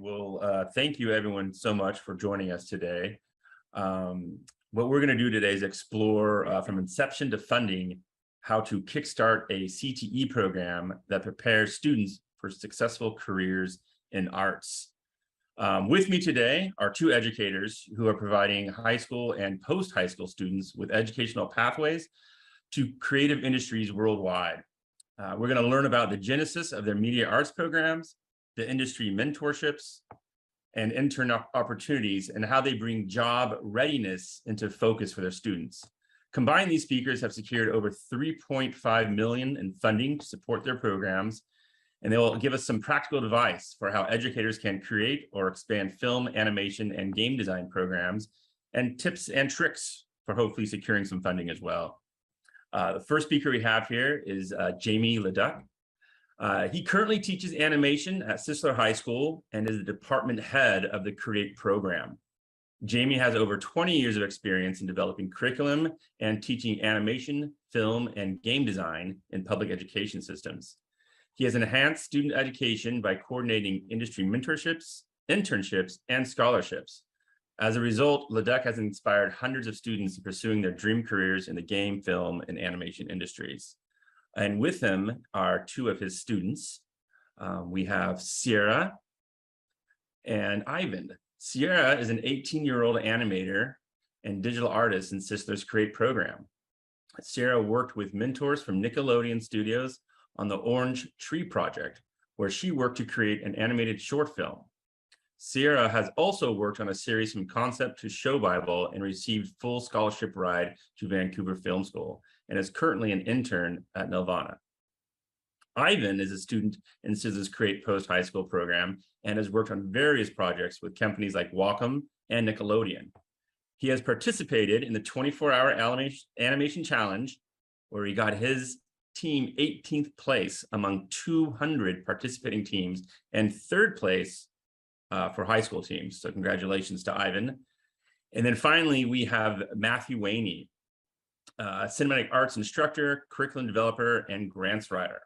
Well, thank you everyone so much for joining us today. What we're going to do today is explore from inception to funding how to kickstart a CTE program that prepares students for successful careers in arts. With me today are two educators who are providing high school and post-high school students with educational pathways to creative industries worldwide. We're going to learn about the genesis of their media arts programs, the industry mentorships, and intern opportunities, and how they bring job readiness into focus for their students. Combined, these speakers have secured over $3.5 million in funding to support their programs, and they will give us some practical advice for how educators can create or expand film, animation, and game design programs, and tips and tricks for hopefully securing some funding as well. The first speaker we have here is Jamie Leduc. He currently teaches animation at Sisler High School and is the department head of the Create program. Jamie has over 20 years of experience in developing curriculum and teaching animation, film, and game design in public education systems. He has enhanced student education by coordinating industry mentorships, internships, and scholarships. As a result, Leduc has inspired hundreds of students in pursuing their dream careers in the game, film, and animation industries. And with him are two of his students. We have Xierra and Ivan. Xierra is an 18-year-old animator and digital artist in Sisler's Create program. Xierra worked with mentors from Nickelodeon Studios on the Orange Tree Project, where she worked to create an animated short film. Xierra has also worked on a series from concept to show Bible and received full scholarship ride to Vancouver Film School, and is currently an intern at Nelvana. Ivan is a student in Sisler's Create post-high school program and has worked on various projects with companies like Wacom and Nickelodeon. He has participated in the 24-hour animation challenge, where he got his team 18th place among 200 participating teams and third place for high school teams. So congratulations to Ivan. And then finally, we have Matthew Waynee, cinematic arts instructor, curriculum developer, and grants writer.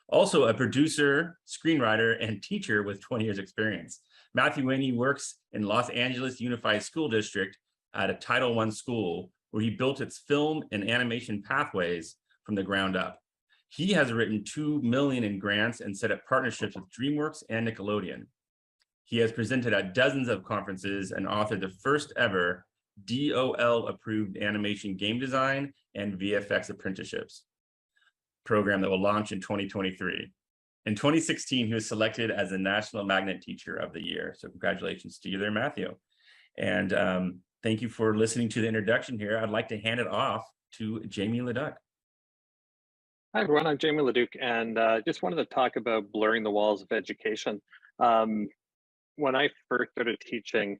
Also a producer, screenwriter, and teacher with 20 years experience. Matthew Waynee works in Los Angeles Unified School District at a Title I school, where he built its film and animation pathways from the ground up. He has written $2 million in grants and set up partnerships with DreamWorks and Nickelodeon. He has presented at dozens of conferences and authored the first ever DOL approved animation game design and VFX apprenticeships program that will launch in 2023. In 2016, he was selected as the National Magnet Teacher of the Year. So congratulations to you there, Matthew. And thank you for listening to the introduction here. I'd like to hand it off to Jamie Leduc. Hi, everyone. I'm Jamie Leduc, and just wanted to talk about blurring the walls of education. When I first started teaching,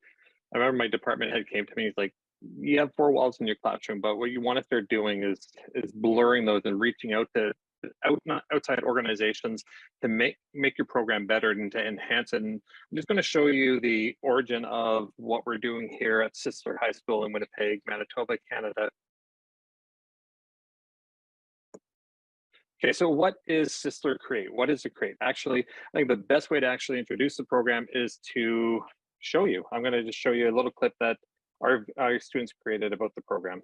I remember my department head came to me, he's like, you have 4 walls in your classroom, but what you want to start doing is blurring those and reaching out to outside organizations to make your program better and to enhance it. And I'm just going to show you the origin of what we're doing here at Sisler High School in Winnipeg, Manitoba, Canada. Okay, so what is Sisler Create? What is it Create? Actually, I think the best way to actually introduce the program is to show you. I'm going to just show you a little clip that our students created about the program.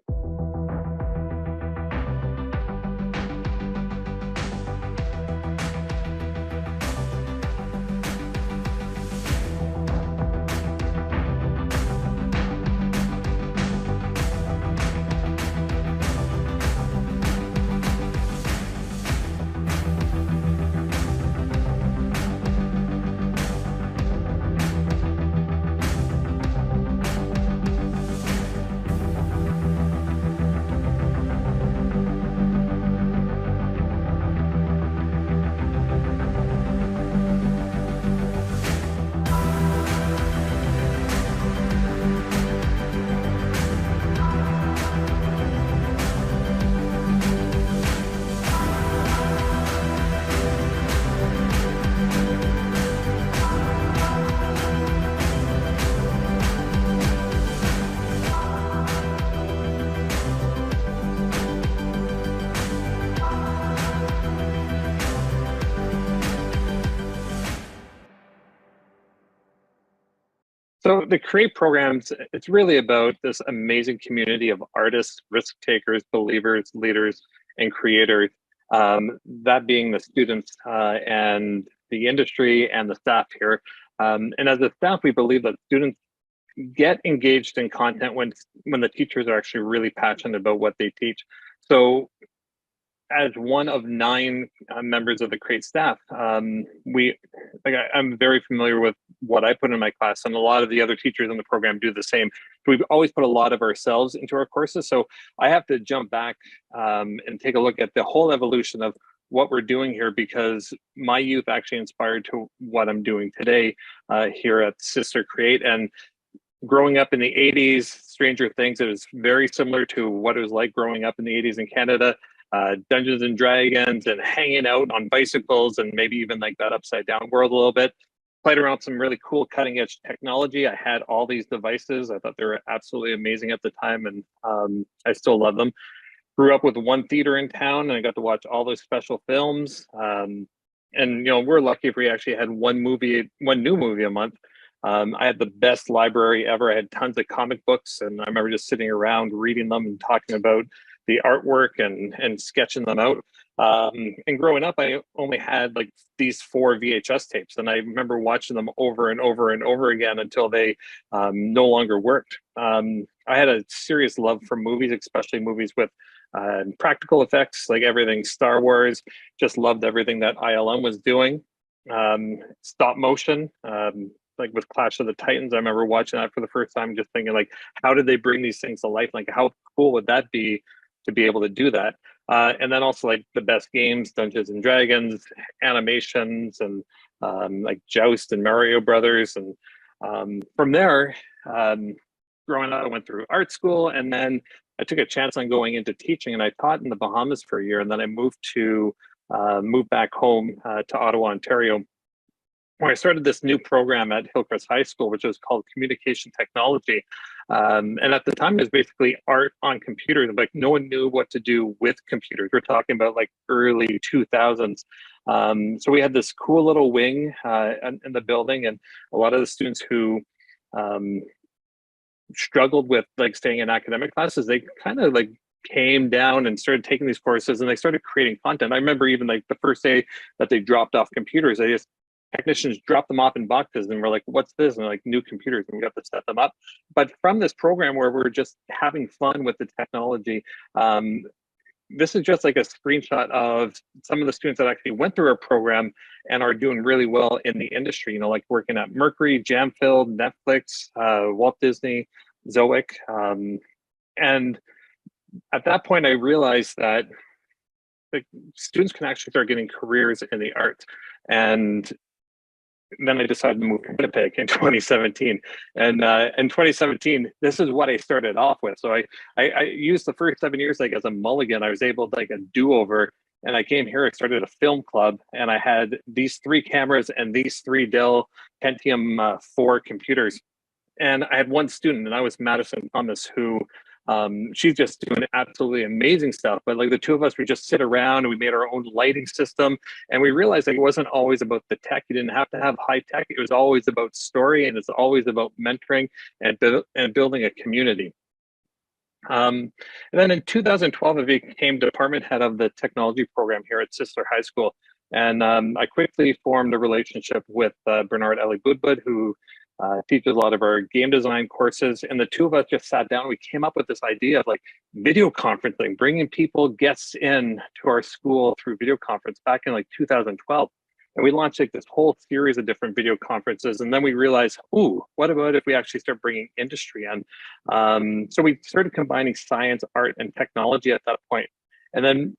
So the CREATE programs, it's really about this amazing community of artists, risk takers, believers, leaders, and creators. That being the students and the industry and the staff here. And as a staff, we believe that students get engaged in content when the teachers are actually really passionate about what they teach. So as one of 9 members of the CREATE staff, I'm very familiar with what I put in my class, and a lot of the other teachers in the program do the same. So we've always put a lot of ourselves into our courses. So I have to jump back and take a look at the whole evolution of what we're doing here, because my youth actually inspired to what I'm doing today here at Sisler CREATE. And growing up in the 80s, Stranger Things, it was very similar to what it was like growing up in the 80s in Canada. Dungeons and Dragons and hanging out on bicycles and maybe even like that upside down world a little bit. Played around with some really cool cutting edge technology. I had all these devices. I thought they were absolutely amazing at the time, and I still love them. Grew up with one theater in town, and I got to watch all those special films. And we're lucky if we actually had one new movie a month. I had the best library ever. I had tons of comic books, and I remember just sitting around reading them and talking about the artwork and sketching them out. And growing up, I only had like these 4 VHS tapes, and I remember watching them over and over and over again until they no longer worked. I had a serious love for movies, especially movies with practical effects, like everything Star Wars. Just loved everything that ILM was doing. Stop motion, like with Clash of the Titans. I remember watching that for the first time, just thinking like, how did they bring these things to life? Like, how cool would that be to be able to do that? And then also like the best games, Dungeons and Dragons, animations, and like Joust and Mario Brothers. And from there, growing up, I went through art school, and then I took a chance on going into teaching, and I taught in the Bahamas for a year, and then I moved back home to Ottawa, Ontario, where I started this new program at Hillcrest High School, which was called Communication Technology. And at the time, it was basically art on computers. Like, no one knew what to do with computers. We're talking about like early 2000s. So we had this cool little wing in the building, and a lot of the students who struggled with like staying in academic classes, they kind of like came down and started taking these courses, and they started creating content. I remember even like the first day that they dropped off computers, technicians dropped them off in boxes, and we're like, what's this? And like, new computers, and we got to set them up. But from this program where we're just having fun with the technology, this is just like a screenshot of some of the students that actually went through our program and are doing really well in the industry, like working at Mercury, Jamfield, Netflix, Walt Disney, Zoic. And at that point, I realized that like, students can actually start getting careers in the arts. And then I decided to move to Winnipeg in 2017. And in 2017, this is what I started off with. So I used the first 7 years like as a mulligan. I was able to like a do-over. And I came here, I started a film club, and I had these 3 cameras and these 3 Dell Pentium 4 computers. And I had one student, and that was Madison Thomas, who she's just doing absolutely amazing stuff. But like the two of us, we just sit around and we made our own lighting system, and we realized like it wasn't always about the tech. You didn't have to have high tech. It was always about story, and it's always about mentoring and building a community. And then in 2012, I became department head of the technology program here at Sisler High School. And I quickly formed a relationship with Bernard Ellie-Budbud, who teaches a lot of our game design courses. And the two of us just sat down. We came up with this idea of like video conferencing, bringing guests in to our school through video conference back in like 2012. And we launched like this whole series of different video conferences. And then we realized, ooh, what about if we actually start bringing industry in? So we started combining science, art, and technology at that point. And then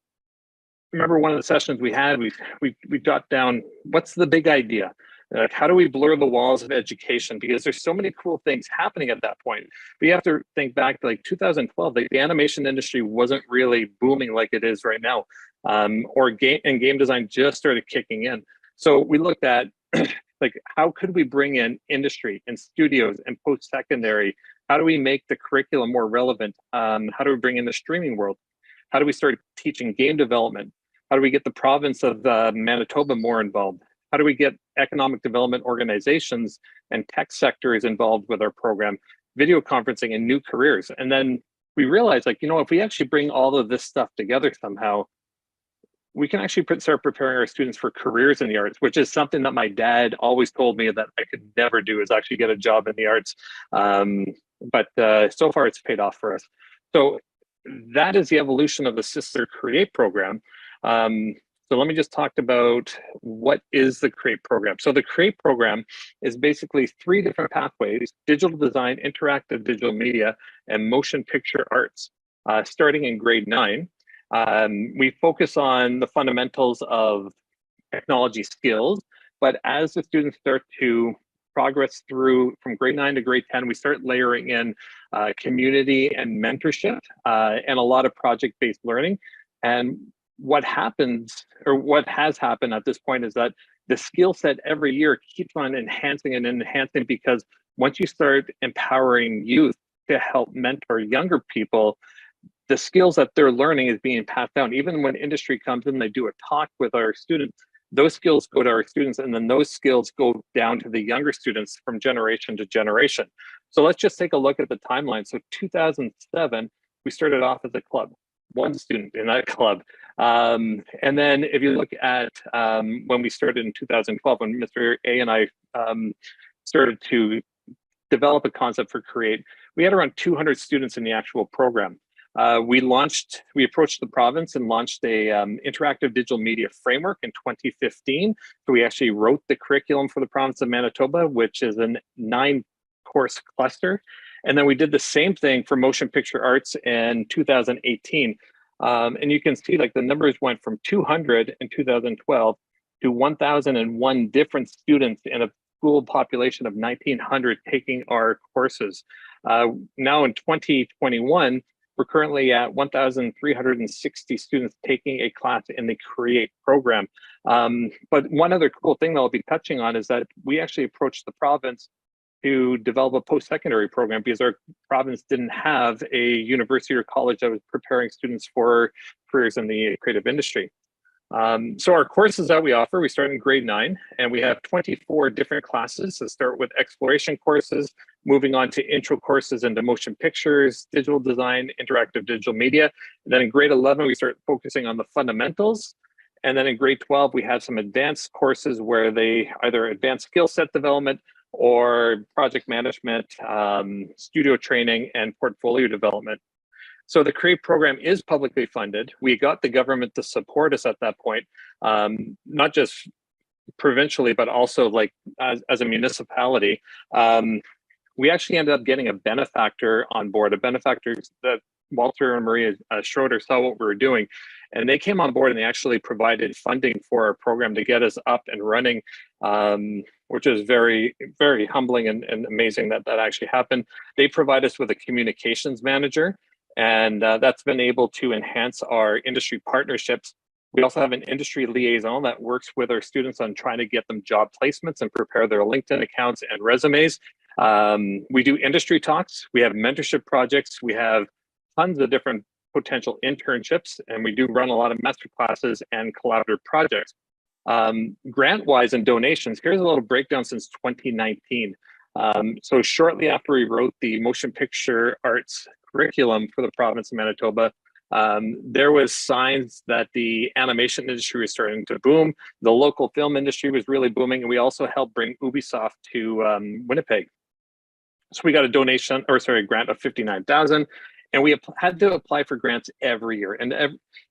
remember one of the sessions we had, we jot down, what's the big idea? Like, how do we blur the walls of education? Because there's so many cool things happening at that point. But you have to think back to like 2012, like the animation industry wasn't really booming like it is right now. Game design just started kicking in. So we looked at like, how could we bring in industry and studios and post-secondary? How do we make the curriculum more relevant? How do we bring in the streaming world? How do we start teaching game development? How do we get the province of Manitoba more involved? How do we get economic development organizations and tech sectors involved with our program, video conferencing and new careers? And then we realized, like, if we actually bring all of this stuff together somehow, we can actually start preparing our students for careers in the arts, which is something that my dad always told me that I could never do, is actually get a job in the arts. But so far it's paid off for us. So that is the evolution of the Sisler Create program. So let me just talk about what is the CREATE program. So the CREATE program is basically 3 different pathways: digital design, interactive digital media, and motion picture arts, starting in grade 9. We focus on the fundamentals of technology skills, but as the students start to progress through from grade 9 to grade 10, we start layering in community and mentorship, and a lot of project-based learning. And what happens, or what has happened at this point, is that the skill set every year keeps on enhancing and enhancing, because once you start empowering youth to help mentor younger people, the skills that they're learning is being passed down. Even when industry comes in, they do a talk with our students, those skills go to our students, and then those skills go down to the younger students from generation to generation. So let's just take a look at the timeline. So 2007, we started off as a club, 1 student in that club. And then if you look at when we started in 2012, when Mr. A and I started to develop a concept for CREATE, we had around 200 students in the actual program. We approached the province and launched a interactive digital media framework in 2015. So we actually wrote the curriculum for the province of Manitoba, which is a 9-course cluster. And then we did the same thing for motion picture arts in 2018. And you can see, like, the numbers went from 200 in 2012 to 1,001 different students in a school population of 1,900 taking our courses. Now in 2021, we're currently at 1,360 students taking a class in the CREATE program. But one other cool thing that I'll be touching on is that we actually approached the province to develop a post-secondary program, because our province didn't have a university or college that was preparing students for careers in the creative industry. So our courses that we offer, we start in grade 9, and we have 24 different classes that start with exploration courses, moving on to intro courses into motion pictures, digital design, interactive digital media. And then in grade 11, we start focusing on the fundamentals. And then in grade 12, we have some advanced courses where they either advanced skill set development or project management, studio training, and portfolio development. So the CREATE program is publicly funded. We got the government to support us at that point, not just provincially, but also like as a municipality. We actually ended up getting a benefactor on board, a benefactor that Walter and Maria Schroeder saw what we were doing, and they came on board and they actually provided funding for our program to get us up and running, which is very, very humbling and amazing that that actually happened. They provide us with a communications manager, and that's been able to enhance our industry partnerships. We also have an industry liaison that works with our students on trying to get them job placements and prepare their LinkedIn accounts and resumes. We do industry talks, we have mentorship projects, we have tons of different potential internships, and we do run a lot of master classes and collaborative projects. Grant-wise and donations, here's a little breakdown since 2019. So shortly after we wrote the motion picture arts curriculum for the province of Manitoba, there was signs that the animation industry was starting to boom. The local film industry was really booming, and we also helped bring Ubisoft to Winnipeg. So we got a grant of $59,000, and we had to apply for grants every year. And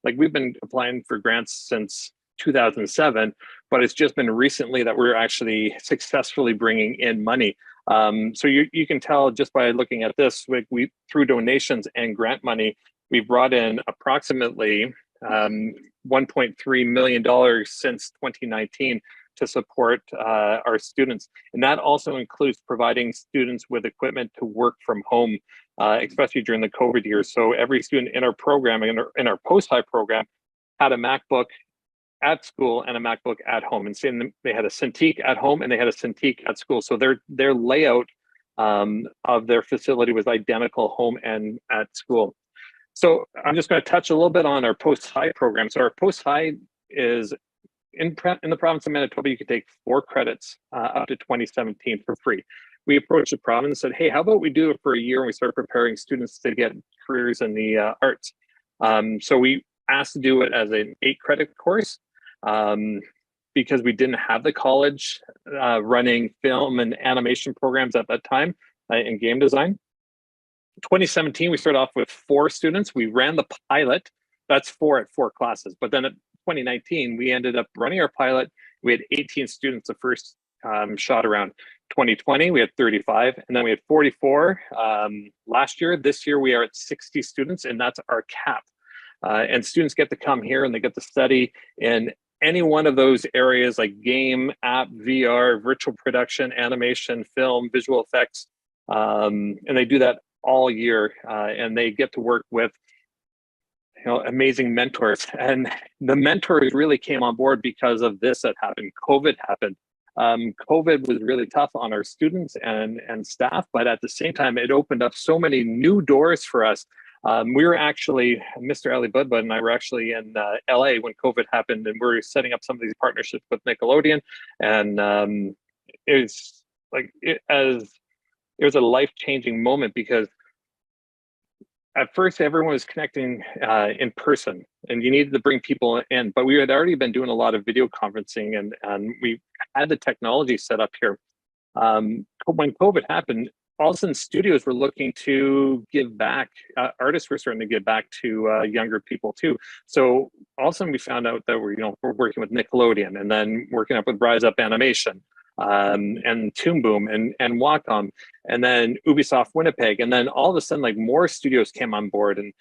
like we've been applying for grants since 2007, but it's just been recently that we're actually successfully bringing in money. So you can tell just by looking at this, we through donations and grant money, we brought in approximately $1.3 million since 2019 to support our students. And that also includes providing students with equipment to work from home, especially during the COVID years. So every student in our program, in our post-high program, had a MacBook at school and a MacBook at home. And they had a Cintiq at home and they had a Cintiq at school. So their layout of their facility was identical home and at school. So I'm just going to touch a little bit on our post-high program. So our post-high is in the province of Manitoba, you could take 4 credits up to 2017 for free. We approached the province and said, hey, how about we do it for a year and we start preparing students to get careers in the arts. So we asked to do it as an 8-credit course because we didn't have the college running film and animation programs at that time in game design. 2017, we started off with 4 students. We ran the pilot. That's 4 at 4 classes. But then at 2019, we ended up running our pilot. We had 18 students the first shot around. 2020, we had 35, and then we had 44 last year. This year, we are at 60 students, and that's our cap. And students get to come here and they get to study in any one of those areas like game, app, VR, virtual production, animation, film, visual effects. And they do that all year, and they get to work with amazing mentors. And the mentors really came on board because of this that happened. COVID happened. COVID was really tough on our students and staff, but at the same time, it opened up so many new doors for us. We were actually, Mr. Ali Budbud and I were actually in LA when COVID happened, and we were setting up some of these partnerships with Nickelodeon. And it was a life-changing moment because at first everyone was connecting in person and you needed to bring people in, but we had already been doing a lot of video conferencing and we had the technology set up here. When COVID happened, all of a sudden studios were looking to give back. Artists were starting to give back to younger people too. So all of a sudden we found out that we're working with Nickelodeon and then working up with Rise Up Animation. And Toon Boom and Wacom, and then Ubisoft Winnipeg, and then all of a sudden, like more studios came on board, and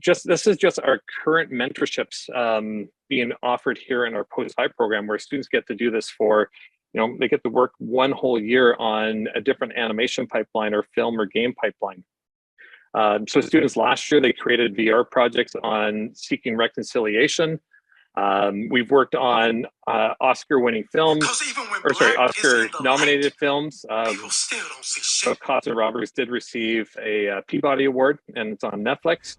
this is just our current mentorships being offered here in our post-high program, where students get to do this for, they get to work 1 whole year on a different animation pipeline or film or game pipeline. So students last year, they created VR projects on Seeking Reconciliation. We've worked on Oscar-winning films, Oscar-nominated films. So Cops and Robbers did receive a Peabody Award, and it's on Netflix.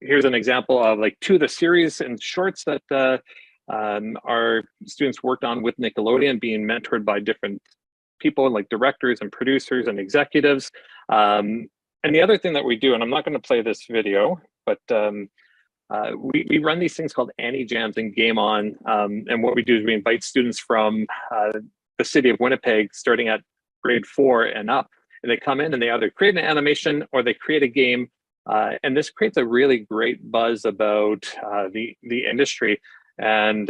Here's an example of like 2 of the series and shorts that our students worked on with Nickelodeon, being mentored by different people like directors and producers and executives. And the other thing that we do, and I'm not going to play this video, but we run these things called Annie Jams and Game On. And what we do is we invite students from the city of Winnipeg, starting at grade 4 and up, and they come in and they either create an animation or they create a game. And this creates a really great buzz about the industry. And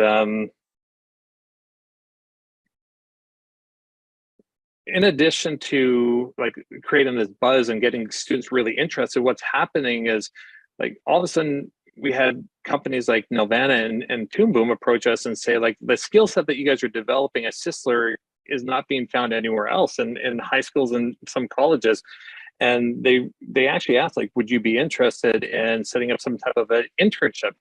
in addition to like creating this buzz and getting students really interested, what's happening is like all of a sudden, we had companies like Nelvana and Toon Boom approach us and say, like, the skill set that you guys are developing at Sisler is not being found anywhere else in high schools and some colleges. And they actually asked, like, would you be interested in setting up some type of an internship?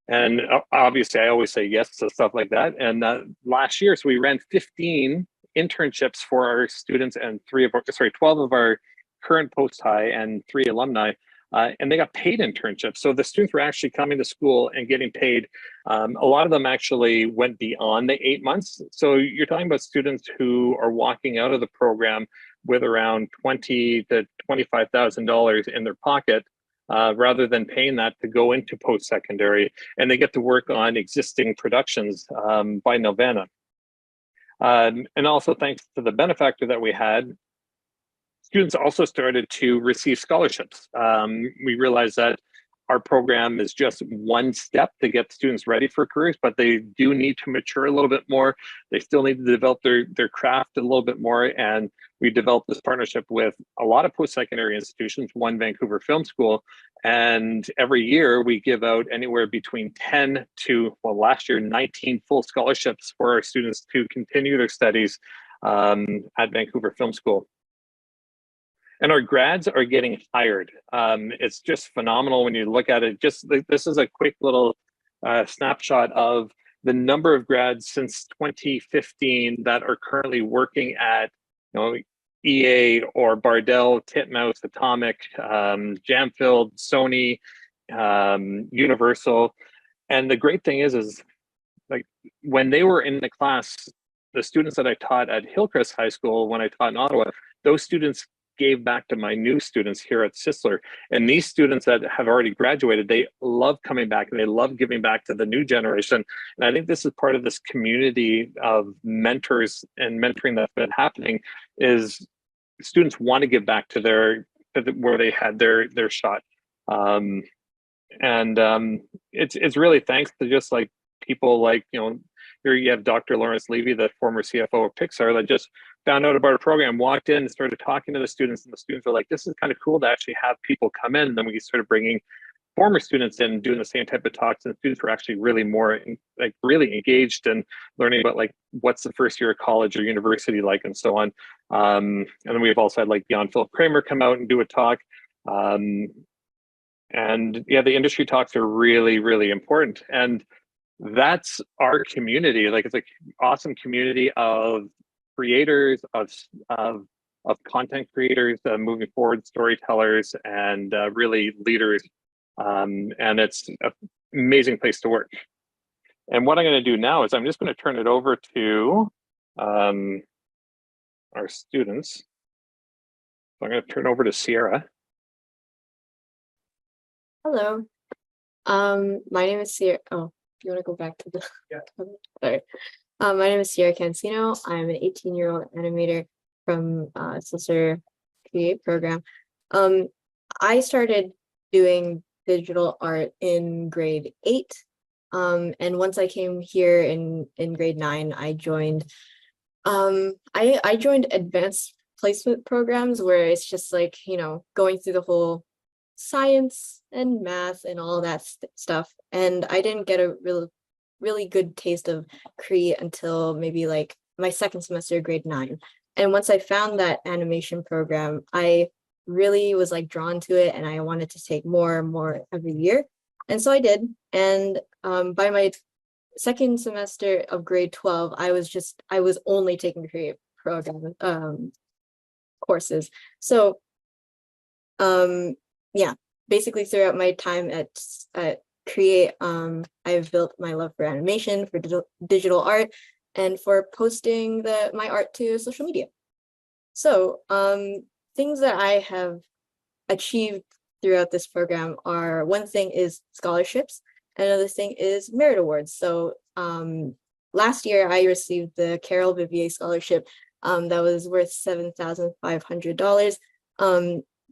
And obviously, I always say yes to stuff like that. And last year, so we ran 15 internships for our students and 12 of our current post-high and 3 alumni. And they got paid internships. So the students were actually coming to school and getting paid. A lot of them actually went beyond the 8 months. So you're talking about students who are walking out of the program with around $20,000 to $25,000 in their pocket, rather than paying that to go into post-secondary. And they get to work on existing productions by Nelvana. And also thanks to the benefactor that we had, students also started to receive scholarships. We realized that our program is just one step to get students ready for careers, but they do need to mature a little bit more. They still need to develop their craft a little bit more. And we developed this partnership with a lot of post-secondary institutions, one Vancouver Film School. And every year we give out anywhere between 10 to, well, last year, 19 full scholarships for our students to continue their studies at Vancouver Film School. And our grads are getting hired. It's just phenomenal when you look at it. Just this is a quick little snapshot of the number of grads since 2015 that are currently working at, EA or Bardell, Titmouse, Atomic, Jamfield, Sony, Universal. And the great thing is like when they were in the class, the students that I taught at Hillcrest High School, when I taught in Ottawa, those students gave back to my new students here at Sisler. And these students that have already graduated, they love coming back and they love giving back to the new generation. And I think this is part of this community of mentors and mentoring that's been happening is students want to give back to where they had their shot. It's really thanks to just like people like, here you have Dr. Lawrence Levy, the former CFO of Pixar, that just found out about a program, walked in and started talking to the students, and the students were like, this is kind of cool to actually have people come in. And then we started bringing former students in, doing the same type of talks, and students were actually really more like really engaged and learning about like what's the first year of college or university like, and so on. And then we've also had like Jan Philip Kramer come out and do a talk. And yeah, the industry talks are really, really important. And that's our community. Like it's an awesome community of creators, of content creators, moving forward storytellers, and really leaders. And it's an amazing place to work. And what I'm going to do now is I'm just going to turn it over to our students. So I'm going to turn over to Xierra. Hello. My name is Xierra. Oh, do you want to go back to the? Yeah. Sorry. My name is Xierra Cansino. I'm an 18-year-old animator from Sisler Create program. I started doing digital art in grade 8. And once I came here in grade 9, I joined I joined advanced placement programs where it's just like, going through the whole science and math and all that stuff. And I didn't get a really good taste of Cree until maybe like my second semester of grade 9. And once I found that animation program, I really was like drawn to it, and I wanted to take more and more every year. And so I did. And by my second semester of grade 12, I was only taking creative program courses. So yeah, basically throughout my time at Create, I've built my love for animation, for digital art, and for posting my art to social media. So things that I have achieved throughout this program are, one thing is scholarships, another thing is merit awards. So last year I received the Carol Vivier scholarship that was worth $7,500.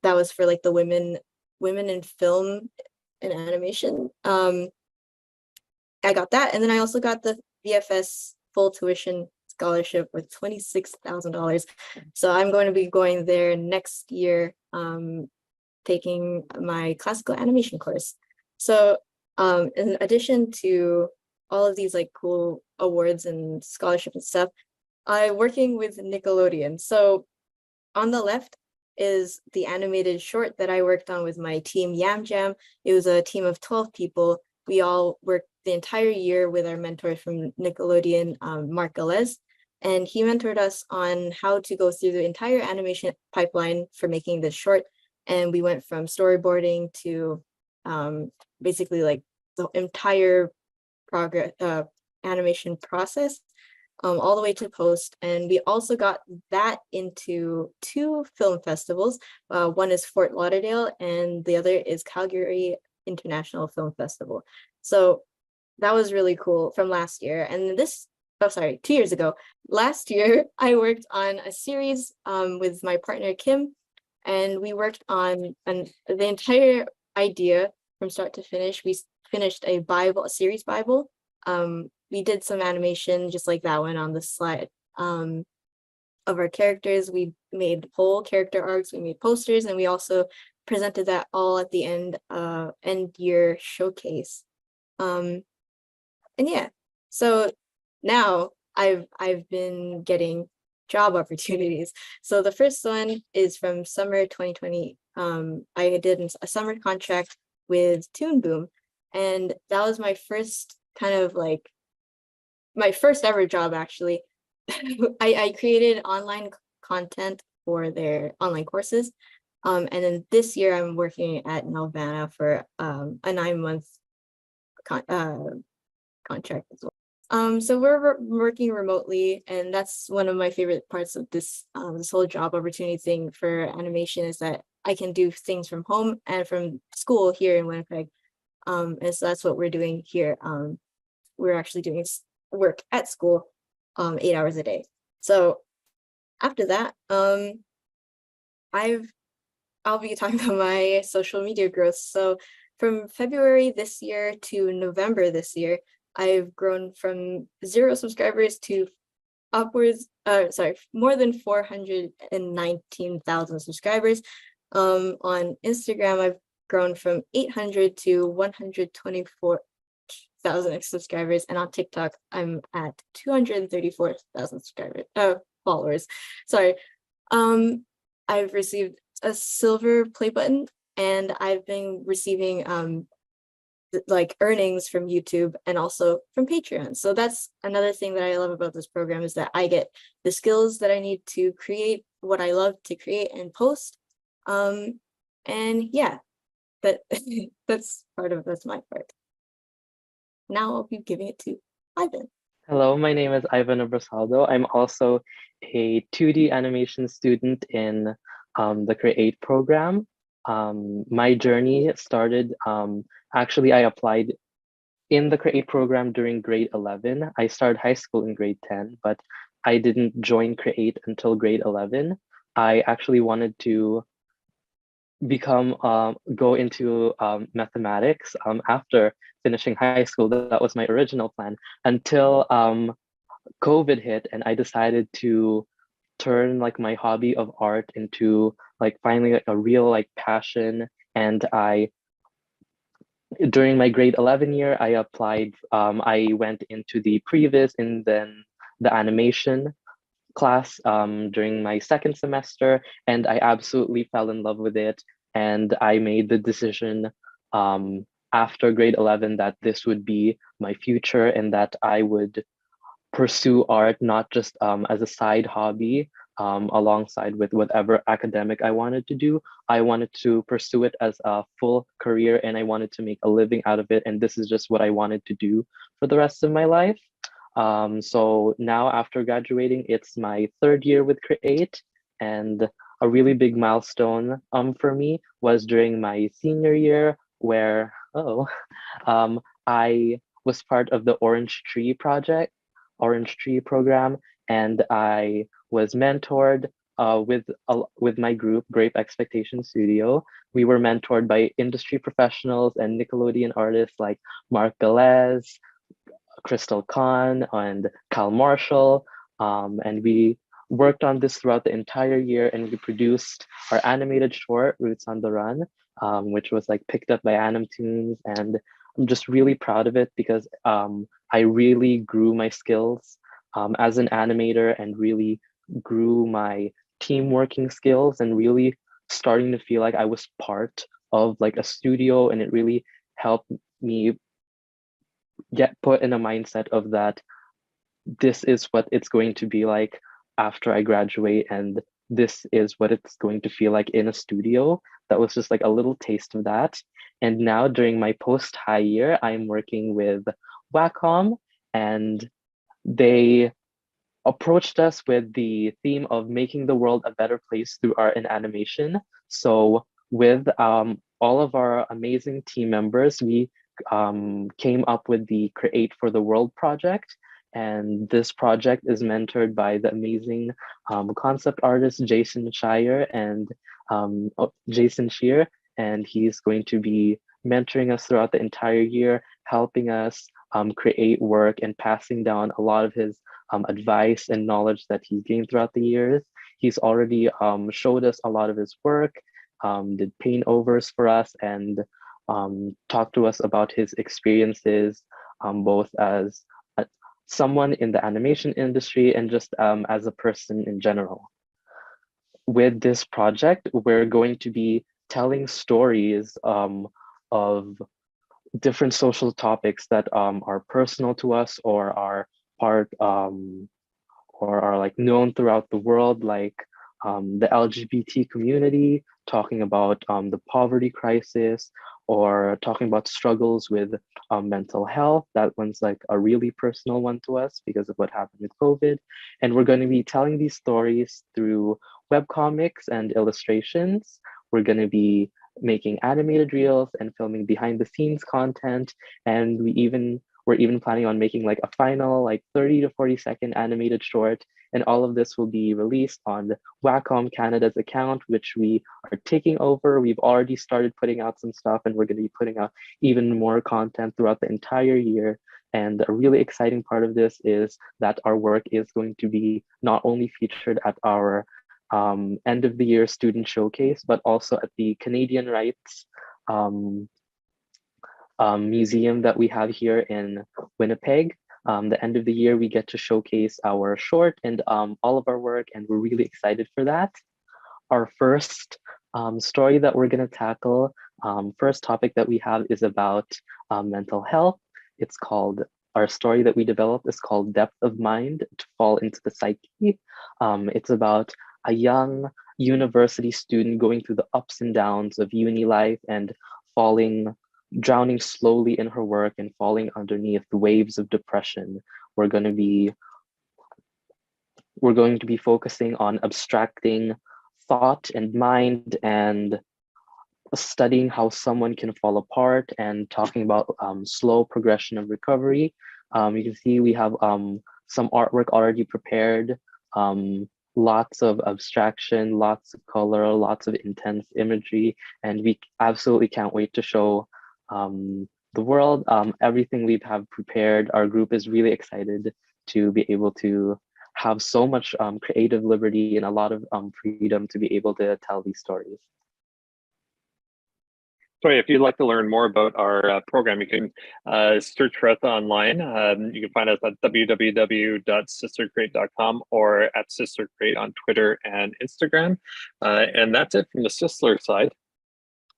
That was for like the women in film and animation. I got that, and then I also got the VFS full tuition scholarship worth $26,000. So I'm going to be going there next year, taking my classical animation course. So in addition to all of these like cool awards and scholarships and stuff, I'm working with Nickelodeon. So on the left is the animated short that I worked on with my team Yam Jam. It was a team of 12 people. We all worked the entire year with our mentor from Nickelodeon, Mark Galez, and he mentored us on how to go through the entire animation pipeline for making this short. And we went from storyboarding to basically like the entire animation process, all the way to post. And we also got that into 2 film festivals. One is Fort Lauderdale and the other is Calgary International Film Festival. So that was really cool from last year. And 2 years ago. Last year, I worked on a series with my partner, Kim, and we worked on the entire idea from start to finish. We finished a series Bible. We did some animation just like that one on the slide of our characters. We made whole character arcs, we made posters, and we also presented that all at the end year showcase. And yeah, so now I've been getting job opportunities. So the first one is from summer 2020. I did a summer contract with Toon Boom, and that was my first kind of like my first ever job actually. I created online content for their online courses. And then this year I'm working at Nelvana for a 9-month contract as well. So we're working remotely, and that's one of my favorite parts of this this whole job opportunity thing for animation, is that I can do things from home and from school here in Winnipeg. And so that's what we're doing here. We're actually doing work at school 8 hours a day. So after that, I'll be talking about my social media growth. So from February this year to November this year, I've grown from 0 subscribers to more than 419,000 subscribers. On Instagram, I've grown from 800 to 124,000 subscribers, and on TikTok, I'm at 234,000 followers. Sorry. I've received a silver play button, and I've been receiving like earnings from YouTube and also from Patreon. So that's another thing that I love about this program, is that I get the skills that I need to create what I love to create and post. And yeah, that's my part. Now I'll be giving it to Ivan. Hello, my name is Ivan Abrasaldo. I'm also a 2D animation student in the Create program. My journey started, actually I applied in the Create program during grade 11. I started high school in grade 10, but I didn't join Create until grade 11. I actually wanted to go into mathematics after finishing high school. That was my original plan, until COVID hit, and I decided to turn like my hobby of art into like finally like a real like passion. And during my grade 11 year, I applied, I went into the previs and then the animation class during my second semester, and I absolutely fell in love with it. And I made the decision after grade 11 that this would be my future, and that I would pursue art not just as a side hobby alongside with whatever academic I wanted to do. I wanted to pursue it as a full career, and I wanted to make a living out of it. And this is just what I wanted to do for the rest of my life. So now after graduating, it's my 3rd year with Create, and a really big milestone for me was during my senior year, where I was part of the Orange Tree program, and I was mentored with my group, Grape Expectation Studio. We were mentored by industry professionals and Nickelodeon artists like Mark Galez, Crystal Khan, and Cal Marshall, and we worked on this throughout the entire year, and we produced our animated short, Roots on the Run, which was like picked up by Animtoons, and I'm just really proud of it because I really grew my skills as an animator, and really grew my team working skills, and really starting to feel like I was part of like a studio, and it really helped me get put in a mindset of that this is what it's going to be like after I graduate, and this is what it's going to feel like in a studio. That was just like a little taste of that. And now during my post-high year, I'm working with Wacom, and they approached us with the theme of making the world a better place through art and animation. So with all of our amazing team members, we came up with the Create for the World project. And this project is mentored by the amazing concept artist Jason Shire and Jason Shear, and he's going to be mentoring us throughout the entire year, helping us create work and passing down a lot of his advice and knowledge that he's gained throughout the years. He's already showed us a lot of his work, did paint overs for us, and talked to us about his experiences, both as someone in the animation industry and just as a person in general. With this project, we're going to be telling stories of different social topics that are personal to us, or are part or are like known throughout the world, like the LGBT community, talking about the poverty crisis, or talking about struggles with mental health. That one's like a really personal one to us because of what happened with COVID. And we're going to be telling these stories through webcomics and illustrations. We're going to be making animated reels and filming behind the scenes content. And we're even planning on making like a final like 30 to 40-second animated short. And all of this will be released on Wacom Canada's account, which we are taking over. We've already started putting out some stuff, and we're going to be putting out even more content throughout the entire year. And a really exciting part of this is that our work is going to be not only featured at our end of the year student showcase, but also at the Canadian Rights museum that we have here in Winnipeg. The end of the year, we get to showcase our short and all of our work, and we're really excited for that. Our first story that we're going to tackle, first topic that we have is about mental health. It's called, our story that we developed is called Depth of Mind to Fall into the Psyche. It's about a young university student going through the ups and downs of uni life and drowning slowly in her work and falling underneath the waves of depression. We're going to be focusing on abstracting thought and mind and studying how someone can fall apart and talking about slow progression of recovery. You can see we have some artwork already prepared, lots of abstraction, lots of color, lots of intense imagery, and we absolutely can't wait to show the world everything we have prepared. Our group is really excited to be able to have so much creative liberty and a lot of freedom to be able to tell these stories. Sorry, if you'd like to learn more about our program, you can search for us online. You can find us at www.sislercreate.com or at sislercreate on Twitter and Instagram. And that's it from the Sisler side.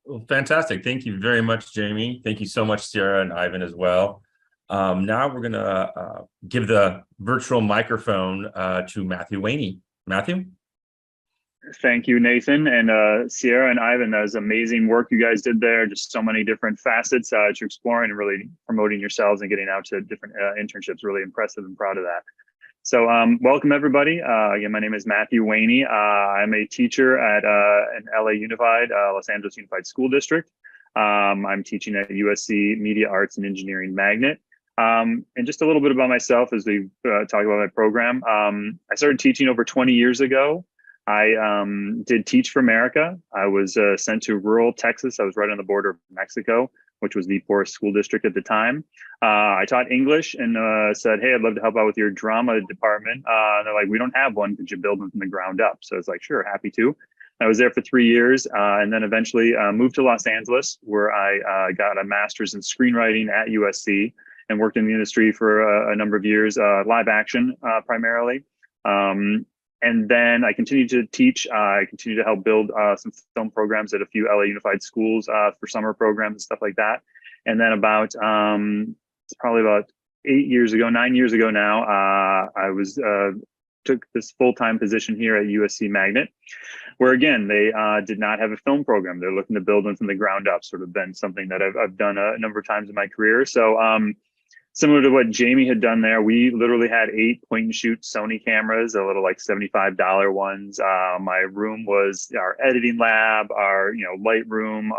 Well, fantastic. Thank you very much, Jamie. Thank you so much, Xierra and Ivan as well. Now we're going to give the virtual microphone to Matthew Waynee. Matthew? Thank you, Nathan and Xierra and Ivan. That was amazing work you guys did there. Just so many different facets that you're exploring and really promoting yourselves and getting out to different internships. Really impressive and proud of that. So welcome, everybody. Again, my name is Matthew Waynee. I'm a teacher at an LA Unified, Los Angeles Unified School District. I'm teaching at USC Media Arts and Engineering Magnet. And just a little bit about myself as we talk about my program. I started teaching over 20 years ago. I did Teach for America. I was sent to rural Texas. I was right on the border of Mexico, which was the poorest school district at the time. I taught English and said, hey, I'd love to help out with your drama department. And they're like, we don't have one. Could you build them from the ground up? So I was like, sure, happy to. I was there for 3 years and then eventually moved to Los Angeles, where I got a master's in screenwriting at USC and worked in the industry for a number of years, live action primarily. And then I continued to teach. I continued to help build some film programs at a few LA Unified schools for summer programs and stuff like that. And then about, it's probably about 9 years ago now, I took this full-time position here at USC Magnet, where again, they did not have a film program. They're looking to build them from the ground up, sort of been something that I've done a number of times in my career. So similar to what Jamie had done there, we literally had 8 point and shoot Sony cameras, a little like $75 ones. My room was our editing lab, our light room,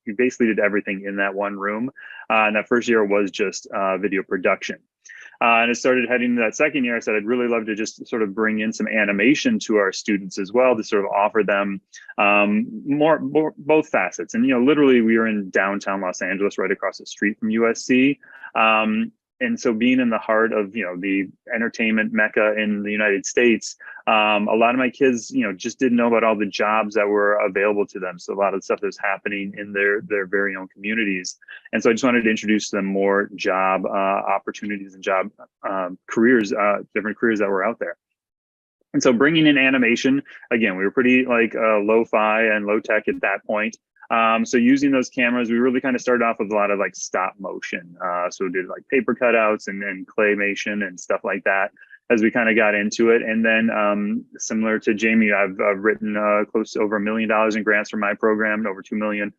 we basically did everything in that one room. And that first year was just video production. And I started heading into that second year. I said, I'd really love to just sort of bring in some animation to our students as well to sort of offer them more both facets. And, literally we were in downtown Los Angeles, right across the street from USC. And so being in the heart of, the entertainment mecca in the United States, a lot of my kids, just didn't know about all the jobs that were available to them. So a lot of the stuff that was happening in their very own communities. And so I just wanted to introduce them more job opportunities and job careers, different careers that were out there. And so bringing in animation, again, we were pretty like lo-fi and low tech at that point. So using those cameras, we really kind of started off with a lot of like stop motion. So we did like paper cutouts and claymation and stuff like that as we kind of got into it. And then similar to Jamie, I've written close to over $1 million in grants for my program, over 2 million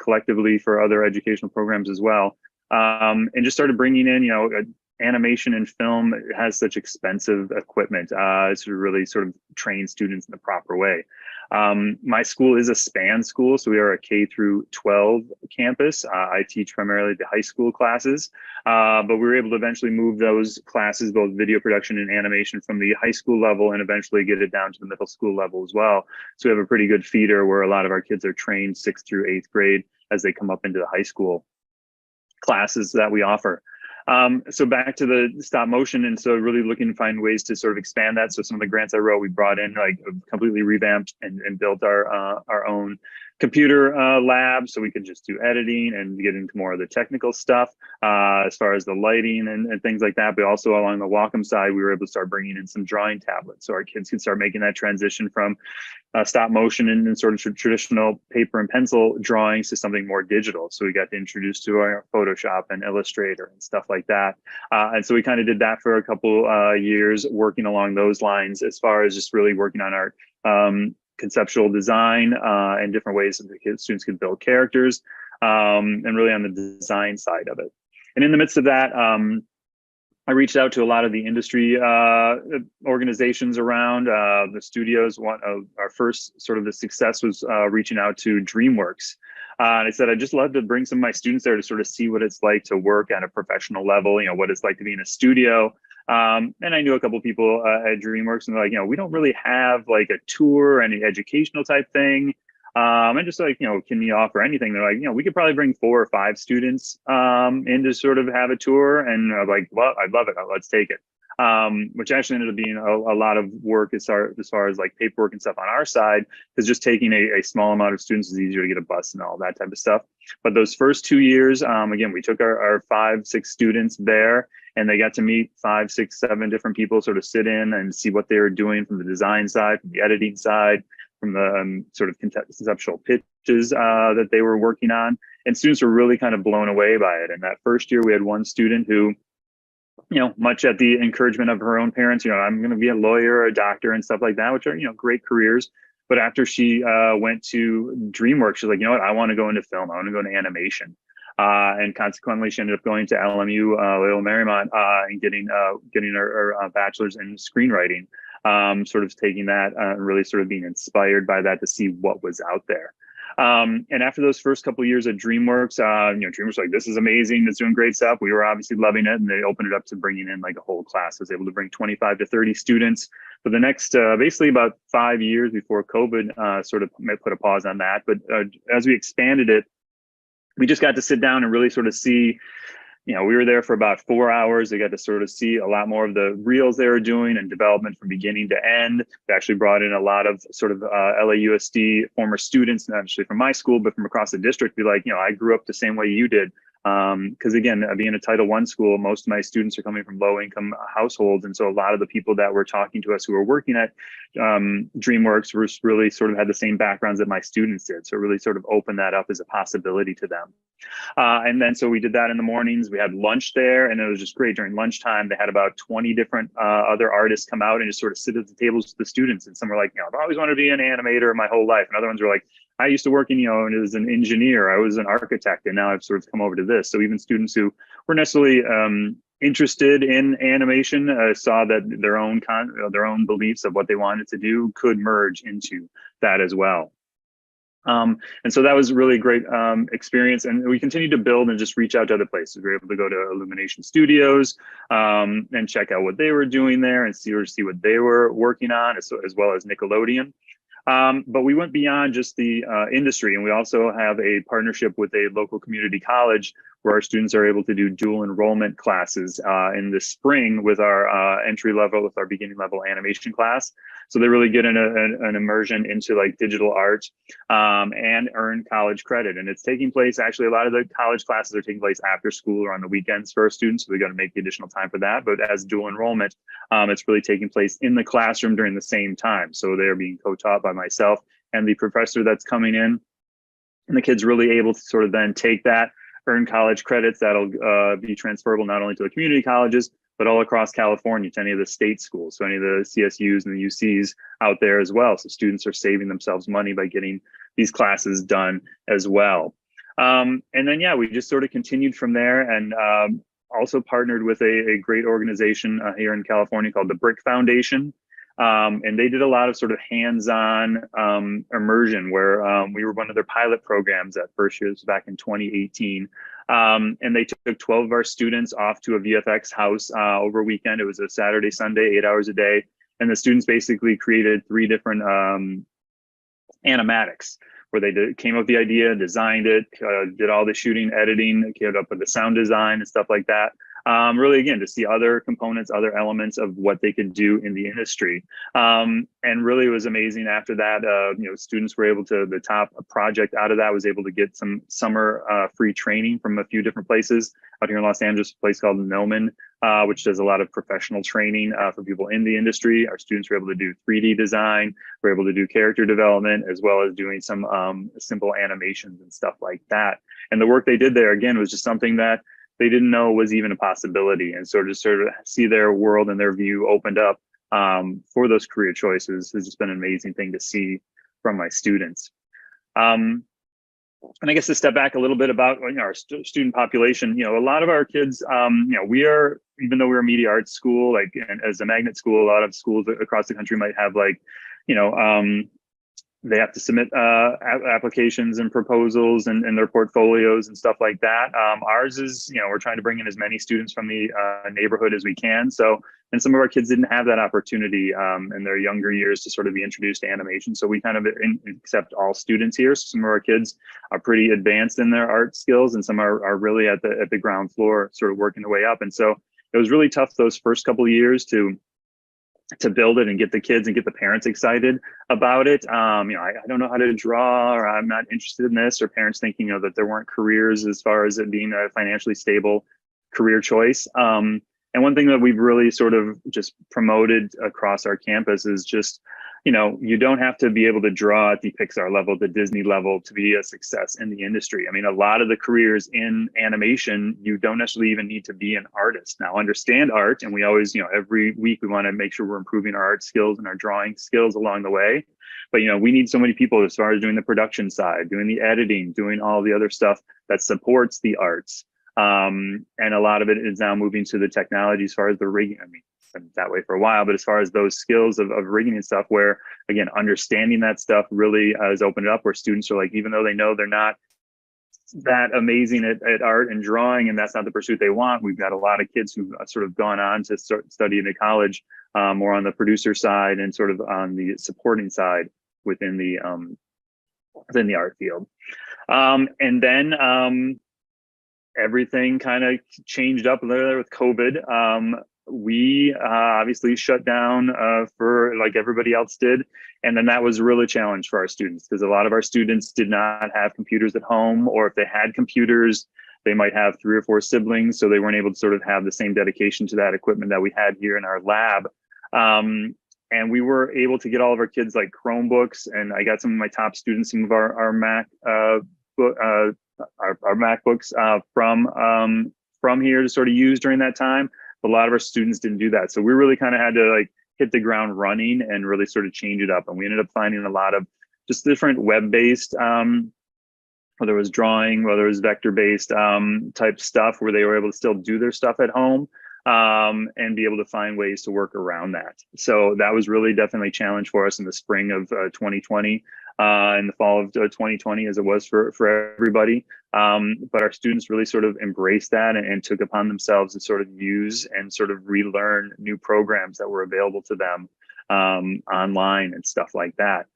collectively for other educational programs as well. And just started bringing in, animation and film has such expensive equipment to really sort of train students in the proper way. My school is a SPAN school, so we are a K through 12 campus. I teach primarily the high school classes, but we were able to eventually move those classes, both video production and animation, from the high school level and eventually get it down to the middle school level as well. So we have a pretty good feeder where a lot of our kids are trained 6th through 8th grade as they come up into the high school classes that we offer. So back to the stop motion, and so really looking to find ways to sort of expand that. So some of the grants I wrote, we brought in, like, completely revamped and built our own computer lab, so we could just do editing and get into more of the technical stuff as far as the lighting and things like that. But also along the Wacom side, we were able to start bringing in some drawing tablets, so our kids could start making that transition from stop motion and sort of traditional paper and pencil drawings to something more digital. So we got introduced to our Photoshop and Illustrator and stuff like that. And so we kind of did that for a couple years, working along those lines as far as just really working on our conceptual design and different ways that the students could build characters, and really on the design side of it. And in the midst of that, I reached out to a lot of the industry organizations around the studios. One of our first sort of the success was reaching out to DreamWorks. And I said, I'd just love to bring some of my students there to sort of see what it's like to work at a professional level, what it's like to be in a studio. And I knew a couple of people at DreamWorks, and they're like, we don't really have like a tour or any educational type thing. And just like, can you offer anything? They're like, we could probably bring 4 or 5 students in to sort of have a tour. And I'm like, well, I'd love it. Let's take it. Which actually ended up being a lot of work as far as like paperwork and stuff on our side, because just taking a small amount of students is easier to get a bus and all that type of stuff. But those first 2 years, again, we took our 5, 6 students there, and they got to meet 5, 6, 7 different people, sort of sit in and see what they were doing from the design side, from the editing side, from the sort of conceptual pitches that they were working on. And students were really kind of blown away by it. And that first year, we had one student who, much at the encouragement of her own parents, I'm going to be a lawyer or a doctor and stuff like that, which are, great careers. But after she went to DreamWorks, she's like, you know what, I want to go into film. I want to go into animation. And consequently, she ended up going to LMU, Loyola Marymount, and getting her bachelor's in screenwriting, sort of taking that and really sort of being inspired by that to see what was out there. And after those first couple of years at DreamWorks, DreamWorks was like, this is amazing. It's doing great stuff. We were obviously loving it. And they opened it up to bringing in like a whole class. I was able to bring 25 to 30 students for the next, basically about 5 years before COVID sort of put a pause on that. But as we expanded it, we just got to sit down and really sort of see, we were there for about 4 hours. They got to sort of see a lot more of the reels they were doing and development from beginning to end. They actually brought in a lot of sort of LAUSD former students, not actually from my school, but from across the district, be like, I grew up the same way you did. Because again, being a Title I school, most of my students are coming from low income households. And so a lot of the people that were talking to us who were working at DreamWorks were really sort of had the same backgrounds that my students did. So it really sort of opened that up as a possibility to them. And then so we did that in the mornings. We had lunch there, and it was just great. During lunchtime, they had about 20 different other artists come out and just sort of sit at the tables with the students. And some were like, I've always wanted to be an animator my whole life. And other ones were like, I used to work in, and as an engineer, I was an architect, and now I've sort of come over to this. So even students who were necessarily interested in animation saw that their own beliefs of what they wanted to do could merge into that as well. And so that was really a great experience. And we continued to build and just reach out to other places. We were able to go to Illumination Studios and check out what they were doing there and see what they were working on, as well as Nickelodeon. But we went beyond just the industry, and we also have a partnership with a local community college where our students are able to do dual enrollment classes in the spring with our with our beginning level animation class. So they really get an immersion into like digital art and earn college credit. And it's taking place, actually, a lot of the college classes are taking place after school or on the weekends for our students. So we got to make the additional time for that. But as dual enrollment, it's really taking place in the classroom during the same time. So they're being co-taught by myself and the professor that's coming in. And the kids really able to sort of then take that, earn college credits that'll be transferable not only to the community colleges, but all across California to any of the state schools. So any of the CSUs and the UCs out there as well. So students are saving themselves money by getting these classes done as well. And then, yeah, we just sort of continued from there, and also partnered with a great organization here in California called the Brick Foundation. And they did a lot of sort of hands-on immersion, where we were one of their pilot programs at first years back in 2018. And they took 12 of our students off to a VFX house over a weekend. It was a Saturday, Sunday, 8 hours a day. And the students basically created 3 different animatics, where they came up with the idea, designed it, did all the shooting, editing, came up with the sound design and stuff like that. Really, again, to see other components, other elements of what they could do in the industry. And really, it was amazing. After that, students were able to, the top project out of that was able to get some summer free training from a few different places. Out here in Los Angeles, a place called Noman, which does a lot of professional training for people in the industry. Our students were able to do 3D design, were able to do character development, as well as doing some simple animations and stuff like that. And the work they did there, again, was just something that they didn't know was even a possibility. And so to sort of see their world and their view opened up for those career choices has just been an amazing thing to see from my students. And I guess to step back a little bit about our student population, a lot of our kids, we are, even though we're a media arts school, like, and as a magnet school, a lot of schools across the country might have like, they have to submit applications and proposals and their portfolios and stuff like that. Ours is, we're trying to bring in as many students from the neighborhood as we can. So, and some of our kids didn't have that opportunity in their younger years to sort of be introduced to animation. So we kind of accept all students here. So some of our kids are pretty advanced in their art skills, and some are really at the ground floor, sort of working their way up. And so it was really tough those first couple of years to build it and get the kids and get the parents excited about it. I don't know how to draw, or I'm not interested in this, or parents thinking that there weren't careers as far as it being a financially stable career choice. And one thing that we've really sort of just promoted across our campus is just, you don't have to be able to draw at the Pixar level, the Disney level to be a success in the industry. I mean, a lot of the careers in animation, you don't necessarily even need to be an artist. Now, understand art, and we always, every week we want to make sure we're improving our art skills and our drawing skills along the way. But, we need so many people as far as doing the production side, doing the editing, doing all the other stuff that supports the arts. And a lot of it is now moving to the technology as far as the rigging. I mean, it's been that way for a while, but as far as those skills of rigging and stuff, where again, understanding that stuff really has opened it up, where students are like, even though they know they're not that amazing at art and drawing, and that's not the pursuit they want, we've got a lot of kids who've sort of gone on to study into college, more on the producer side and sort of on the supporting side within the art field. And then everything kind of changed up there with COVID. We obviously shut down for like everybody else did. And then that was really a challenge for our students, because a lot of our students did not have computers at home, or if they had computers, they might have 3 or 4 siblings. So they weren't able to sort of have the same dedication to that equipment that we had here in our lab. And we were able to get all of our kids like Chromebooks, and I got some of my top students, some of our Mac our MacBooks from here to sort of use during that time. But a lot of our students didn't do that. So we really kind of had to like hit the ground running and really sort of change it up. And we ended up finding a lot of just different web-based, whether it was drawing, whether it was vector-based type stuff, where they were able to still do their stuff at home and be able to find ways to work around that. So that was really definitely a challenge for us in the spring of 2020. In the fall of 2020, as it was for everybody. But our students really sort of embraced that and took upon themselves to sort of use and sort of relearn new programs that were available to them online and stuff like that.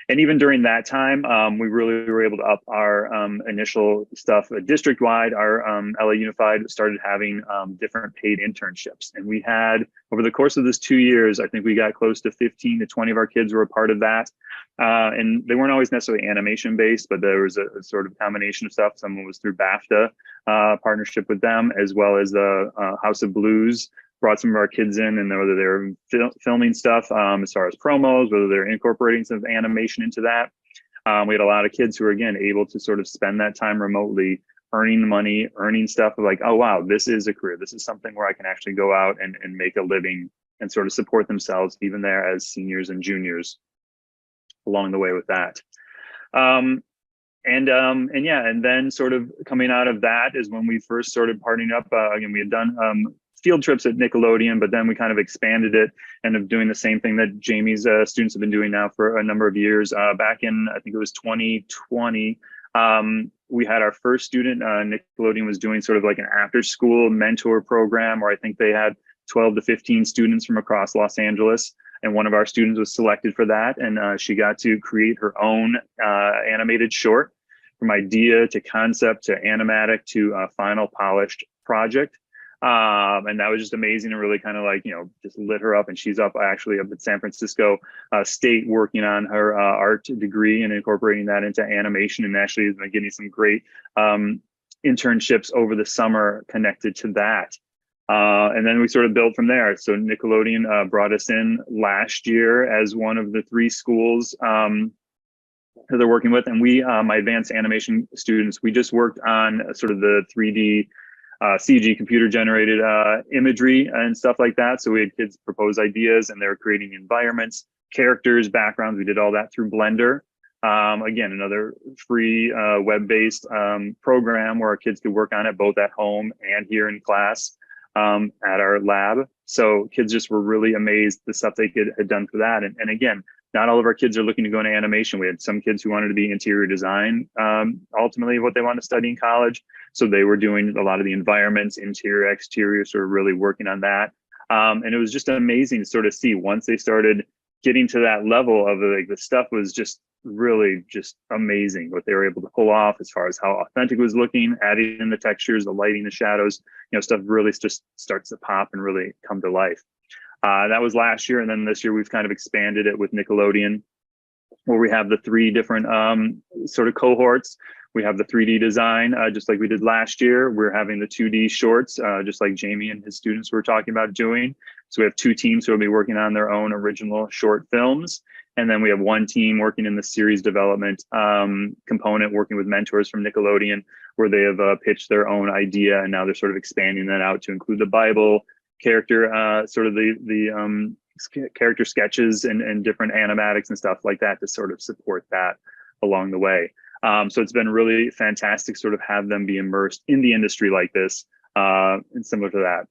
And even during that time, we really were able to up our initial stuff district-wide. Our LA Unified started having different paid internships. And we had, over the course of this 2 years, I think we got close to 15 to 20 of our kids were a part of that. And they weren't always necessarily animation-based, but there was a sort of combination of stuff. Some was through BAFTA partnership with them, as well as the House of Blues. Brought some of our kids in, and whether they're filming stuff as far as promos, whether they're incorporating some animation into that. We had a lot of kids who were, again, able to sort of spend that time remotely, earning the money, earning stuff of like, oh, wow, this is a career. This is something where I can actually go out and make a living and sort of support themselves, even there as seniors and juniors along the way with that. yeah, and then sort of coming out of that is when we first started partnering up. Again, we had done field trips at Nickelodeon, but then we kind of expanded it and of doing the same thing that Jamie's students have been doing now for a number of years. Back in, I think it was 2020, we had our first student. Nickelodeon was doing sort of like an after-school mentor program where I think they had 12 to 15 students from across Los Angeles. And one of our students was selected for that. And she got to create her own animated short from idea to concept to animatic to final polished project. And that was just amazing and really kind of like, just lit her up. And she's up actually up at San Francisco State working on her art degree and incorporating that into animation, and actually has been getting some great internships over the summer connected to that. And then we sort of built from there. So Nickelodeon brought us in last year as one of the 3 schools that they're working with. And we, my advanced animation students, we just worked on sort of the 3D CG computer generated imagery and stuff like that. So we had kids propose ideas and they were creating environments, characters, backgrounds. We did all that through Blender. Again, another free web-based program where our kids could work on it both at home and here in class at our lab. So kids just were really amazed the stuff they had done for that. And again, not all of our kids are looking to go into animation. We had some kids who wanted to be interior design, ultimately what they want to study in college. So they were doing a lot of the environments, interior, exterior, sort of really working on that. And it was just amazing to sort of see once they started getting to that level of like the stuff was just really just amazing what they were able to pull off as far as how authentic it was looking, adding in the textures, the lighting, the shadows, stuff really just starts to pop and really come to life. That was last year. And then this year we've kind of expanded it with Nickelodeon, where we have the 3 different sort of cohorts. We have the 3D design, just like we did last year. We're having the 2D shorts, just like Jamie and his students were talking about doing. So we have 2 teams who will be working on their own original short films. And then we have 1 team working in the series development component, working with mentors from Nickelodeon, where they have pitched their own idea. And now they're sort of expanding that out to include the Bible, character, sort of the character sketches and different animatics and stuff like that to sort of support that along the way. So it's been really fantastic sort of have them be immersed in the industry like this and similar to that.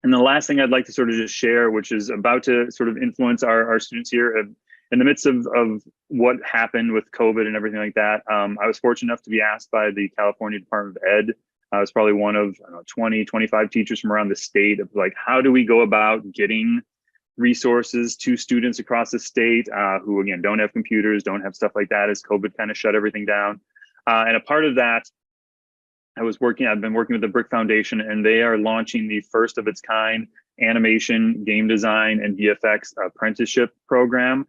And the last thing I'd like to sort of just share, which is about to sort of influence our students here in the midst of what happened with COVID and everything like that. I was fortunate enough to be asked by the California Department of Ed. I was probably one of 20, 25 teachers from around the state of like, how do we go about getting resources to students across the state who, again, don't have computers, don't have stuff like that as COVID kind of shut everything down. And a part of that, I've been working with the Brick Foundation, and they are launching the first of its kind animation, game design, and VFX apprenticeship program.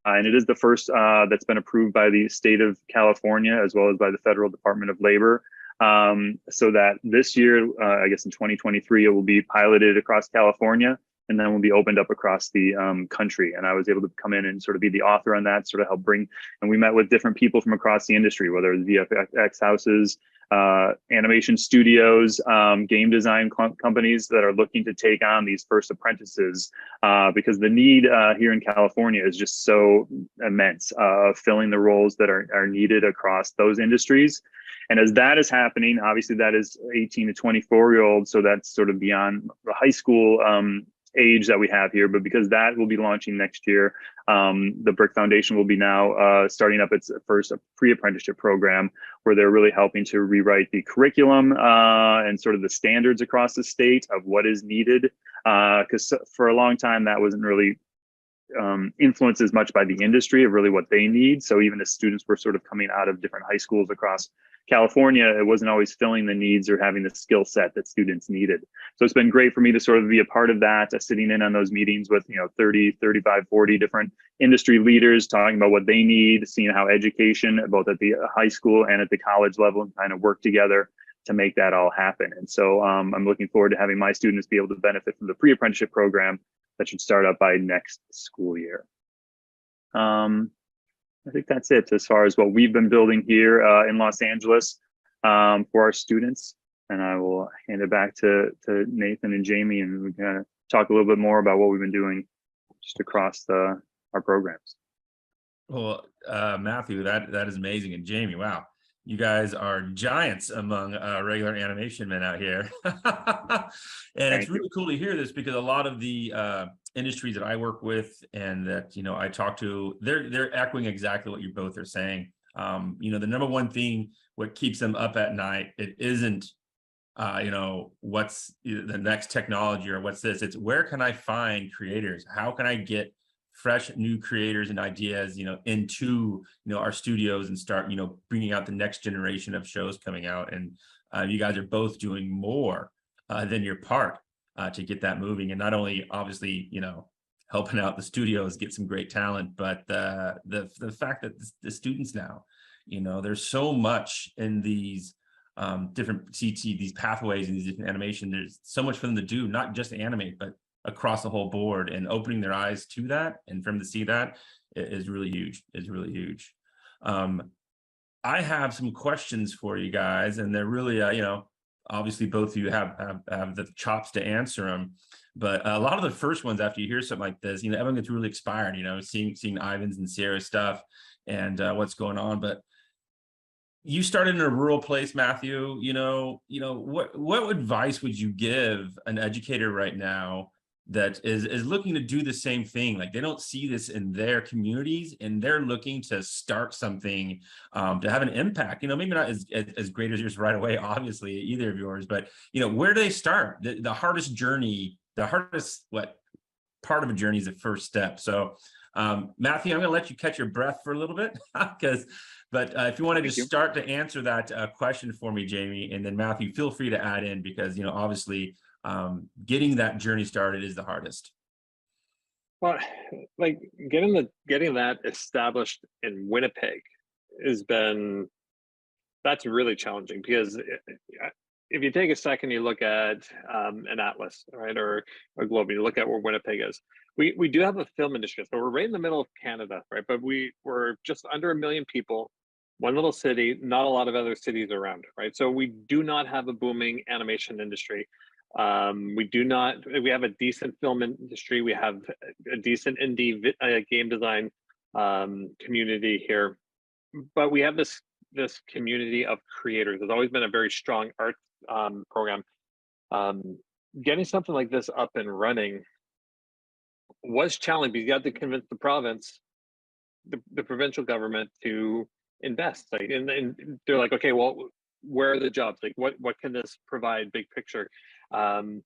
And it is the first that's been approved by the state of California, as well as by the Federal Department of Labor. So that this year, I guess in 2023, it will be piloted across California, and then will be opened up across the country. And I was able to come in and sort of be the author on that, sort of help bring, and we met with different people from across the industry, whether it's VFX houses, animation studios, game design companies that are looking to take on these first apprentices, because the need here in California is just so immense, filling the roles that are needed across those industries. And as that is happening, obviously that is 18 to 24-year-olds, so that's sort of beyond the high school age that we have here. But because that will be launching next year, the Brick Foundation will be now starting up its first pre-apprenticeship program, where they're really helping to rewrite the curriculum and sort of the standards across the state of what is needed. Because for a long time, that wasn't really influenced as much by the industry of really what they need. So even as students were sort of coming out of different high schools across California, it wasn't always filling the needs or having the skill set that students needed. So it's been great for me to sort of be a part of that, sitting in on those meetings with 30, 35, 40 different industry leaders, talking about what they need, seeing how education, both at the high school and at the college level, kind of work together to make that all happen. And so I'm looking forward to having my students be able to benefit from the pre-apprenticeship program that should start up by next school year. I think that's it as far as what we've been building here in Los Angeles for our students. And I will hand it back to Nathan and Jamie, and we can talk a little bit more about what we've been doing just across our programs. Well, Matthew, that is amazing. And Jamie, wow, you guys are giants among regular animation men out here. And it's Thank you. really cool to hear this, because a lot of the industries that I work with and that, I talk to, they're echoing exactly what you both are saying. The number one thing, what keeps them up at night, it isn't what's the next technology or what's this. It's where can I find creators? How can I get fresh new creators and ideas into our studios and start bringing out the next generation of shows coming out. And you guys are both doing more than your part to get that moving, and not only obviously helping out the studios get some great talent, but the fact that the students now, there's so much in these different these pathways and these different animation. There's so much for them to do, not just animate, but across the whole board, and opening their eyes to that and for them to see that is really huge. I have some questions for you guys, and they're really, obviously both of you have the chops to answer them. But a lot of the first ones, after you hear something like this, everyone gets really inspired, seeing Ivan's and Xierra stuff and what's going on. But you started in a rural place, Matthew. What advice would you give an educator right now that is looking to do the same thing? Like, they don't see this in their communities, and they're looking to start something to have an impact. Maybe not as great as yours right away, obviously, either of yours, but where do they start? The hardest journey, what part of a journey is the first step. So Matthew, I'm going to let you catch your breath for a little bit, but if you want to just start to answer that question for me, Jamie, and then Matthew, feel free to add in, because obviously getting that journey started is the hardest. Well, like getting that established in Winnipeg that's really challenging, because if you take a second, you look at an atlas, right, or a globe, you look at where Winnipeg is. We do have a film industry, so we're right in the middle of Canada, right? But we're just under 1 million people, one little city, not a lot of other cities around, right? So we do not have a booming animation industry. We have a decent film industry. We have a decent indie game design community here, but we have this community of creators. There's always been a very strong art program. Getting something like this up and running was challenging, because you had to convince the province, the provincial government, to invest. Like, and they're like, okay, well, where are the jobs? Like, what can this provide, big picture? But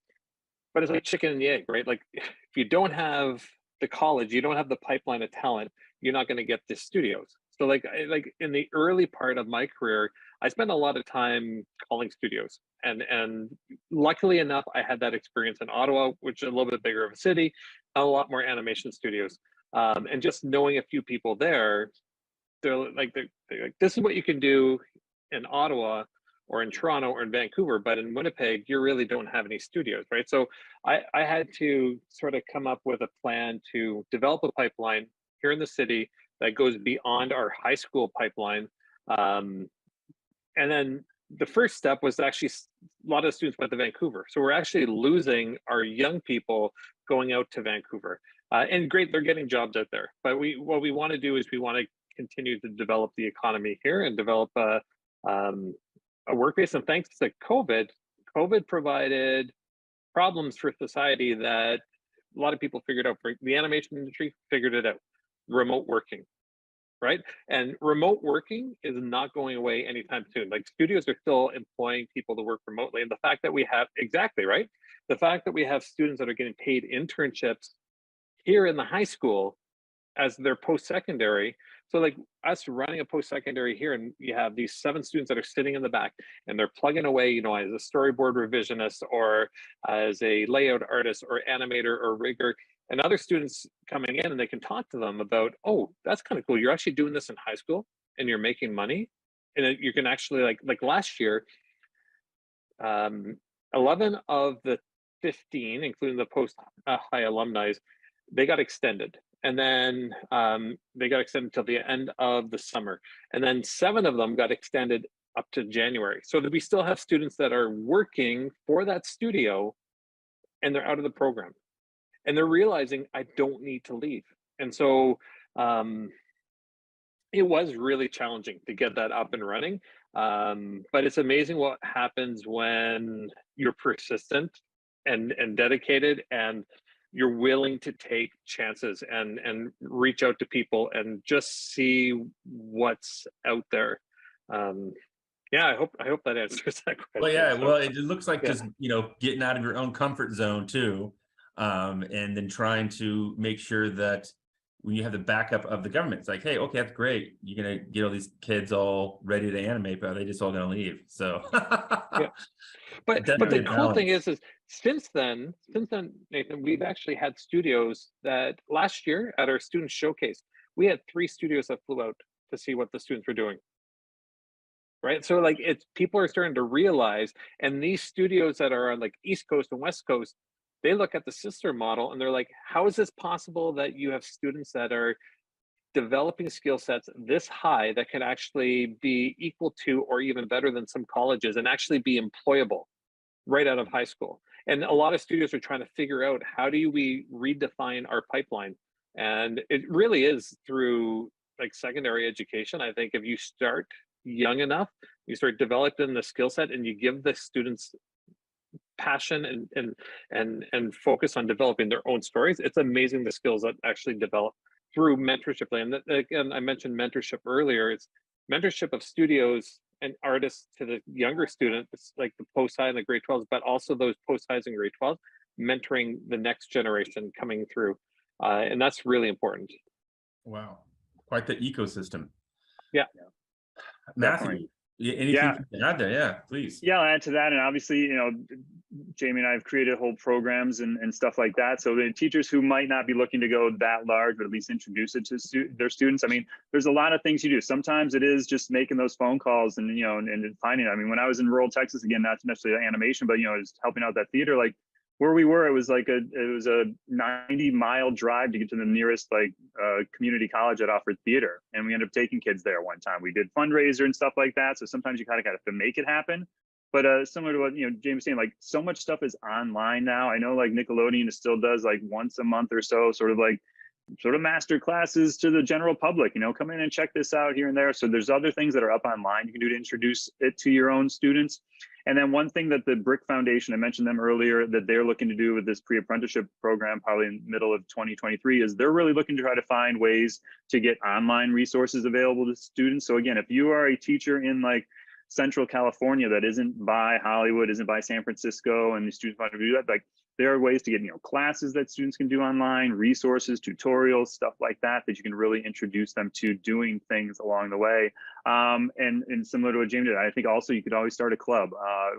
it's like chicken and the egg, right? Like, if you don't have the college, you don't have the pipeline of talent, you're not going to get the studios. So like in the early part of my career, I spent a lot of time calling studios, and luckily enough, I had that experience in Ottawa, which is a little bit bigger of a city, a lot more animation studios, and just knowing a few people there, they're like, this is what you can do in Ottawa or in Toronto or in Vancouver, but in Winnipeg, you really don't have any studios, right? So I had to sort of come up with a plan to develop a pipeline here in the city that goes beyond our high school pipeline. And then the first step was actually, a lot of students went to Vancouver. So we're actually losing our young people going out to Vancouver. And great, they're getting jobs out there. But what we want to do is we want to continue to develop the economy here and develop a workplace. And thanks to COVID provided problems for society that a lot of people figured out. The animation industry figured it out: remote working, right? And remote working is not going away anytime soon. Like, studios are still employing people to work remotely. And the fact that we have, exactly, right? The fact that we have students that are getting paid internships here in the high school as their post-secondary. So like us running a post-secondary here, and you have these 7 students that are sitting in the back, and they're plugging away, as a storyboard revisionist, or as a layout artist, or animator, or rigger, and other students coming in, and they can talk to them about, oh, that's kind of cool. You're actually doing this in high school, and you're making money, and you can actually, like last year, 11 of the 15, including the post-high alumni, they got extended. And then they got extended till the end of the summer. And then 7 of them got extended up to January. So that we still have students that are working for that studio, and they're out of the program. And they're realizing, I don't need to leave. And so it was really challenging to get that up and running. But it's amazing what happens when you're persistent and dedicated, and you're willing to take chances and reach out to people and just see what's out there. Yeah, I hope that answers that question. Well, yeah, So, well, it looks like yeah. just, getting out of your own comfort zone too, and then trying to make sure that when you have the backup of the government, it's like, hey, okay, that's great. You're gonna get all these kids all ready to animate, but are they just all gonna leave? So Yeah. But definitely the a cool thing balance. is since then, Nathan, we've actually had studios that last year at our student showcase, we had 3 studios that flew out to see what the students were doing. Right. So like it's people are starting to realize, and these studios that are on like East Coast and West Coast, they look at the Sisler model and they're like, how is this possible that you have students that are developing skill sets this high that can actually be equal to or even better than some colleges and actually be employable right out of high school? And a lot of studios are trying to figure out, how do we redefine our pipeline? And it really is through like secondary education. I think if you start young enough, you start developing the skill set and you give the students passion and focus on developing their own stories, it's amazing the skills that actually develop through mentorship. And again, I mentioned mentorship earlier. It's mentorship of studios and artists to the younger students, like the post-high and the grade 12s, but also those post-highs and grade 12s, mentoring the next generation coming through. And that's really important. Wow, quite the ecosystem. Yeah. Matthew, anything Yeah. you can add there? Yeah, please. Yeah, I'll add to that. And obviously, Jamie and I have created whole programs and stuff like that. So the teachers who might not be looking to go that large, but at least introduce it to their students. I mean, there's a lot of things you do. Sometimes it is just making those phone calls and, and finding, I mean, when I was in rural Texas, again, not necessarily animation, but, just helping out that theater, like where we were, it was a 90-mile drive to get to the nearest community college that offered theater. And we ended up taking kids there one time. We did fundraiser and stuff like that. So sometimes you kind of have to make it happen. But similar to what James was saying, like so much stuff is online now. I know like Nickelodeon still does like once a month or so, sort of master classes to the general public, come in and check this out here and there. So there's other things that are up online you can do to introduce it to your own students. And then one thing that the Brick Foundation, I mentioned them earlier, that they're looking to do with this pre-apprenticeship program, probably in the middle of 2023, is they're really looking to try to find ways to get online resources available to students. So again, if you are a teacher in like Central California that isn't by Hollywood, isn't by San Francisco, and the students want to do that, like there are ways to get classes that students can do online, resources, tutorials, stuff like that you can really introduce them to doing things along the way. And similar to what James did, I think also you could always start a club,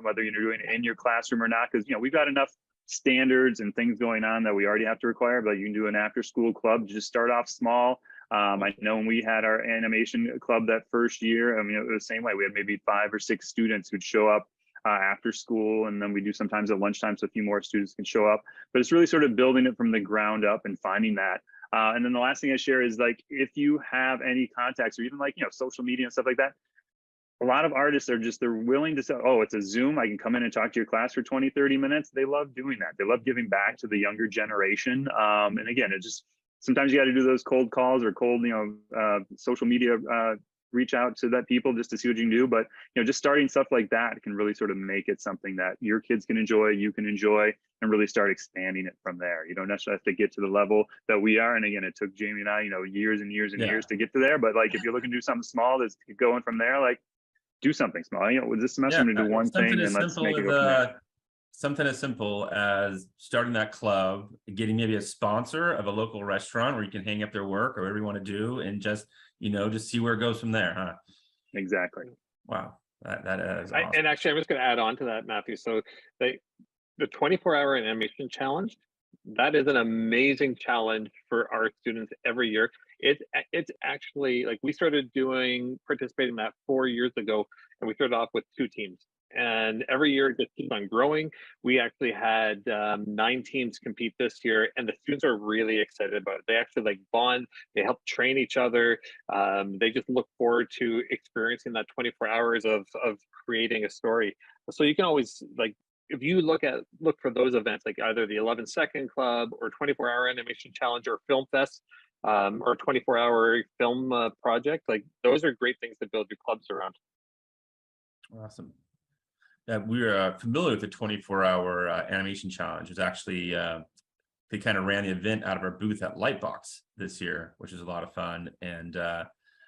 whether you're doing it in your classroom or not, because we've got enough standards and things going on that we already have to require, but you can do an after school club. Just start off small. I know when we had our animation club that first year, I mean, it was the same way. We had maybe 5 or 6 students who'd show up after school, and then we do sometimes at lunchtime, so a few more students can show up. But it's really sort of building it from the ground up and finding that. And then the last thing I share is like, if you have any contacts or even like, social media and stuff like that, a lot of artists are they're willing to say, oh, it's a Zoom, I can come in and talk to your class for 20, 30 minutes. They love doing that. They love giving back to the younger generation. And again, it just, sometimes you got to do those cold calls or cold, social media reach out to that people just to see what you can do. But just starting stuff like that can really sort of make it something that your kids can enjoy, you can enjoy, and really start expanding it from there. You don't necessarily have to get to the level that we are. And again, it took Jamie and I, years and years and years to get to there. But like, if you're looking to do something small that's going from there, like do something small. With this semester, I'm gonna do one thing and let's make it go from there. Something as simple as starting that club, getting maybe a sponsor of a local restaurant where you can hang up their work or whatever you want to do, and just just see where it goes from there, huh? Exactly. Wow, that is awesome. And actually, I'm just going to add on to that, Matthew. So the 24-hour animation challenge, that is an amazing challenge for our students every year. It's actually like we started participating in that 4 years ago, and we started off with 2 teams. And every year it just keeps on growing. We actually had 9 teams compete this year, and the students are really excited about it. They actually like bond, they help train each other. They just look forward to experiencing that 24 hours of creating a story. So you can always like, if you look for those events, like either the 11-second club or 24-hour animation challenge or film fest, or 24-hour film project. Like those are great things to build your clubs around. Awesome. We're familiar with the 24-hour animation challenge. It's actually they kind of ran the event out of our booth at Lightbox this year, which is a lot of fun. And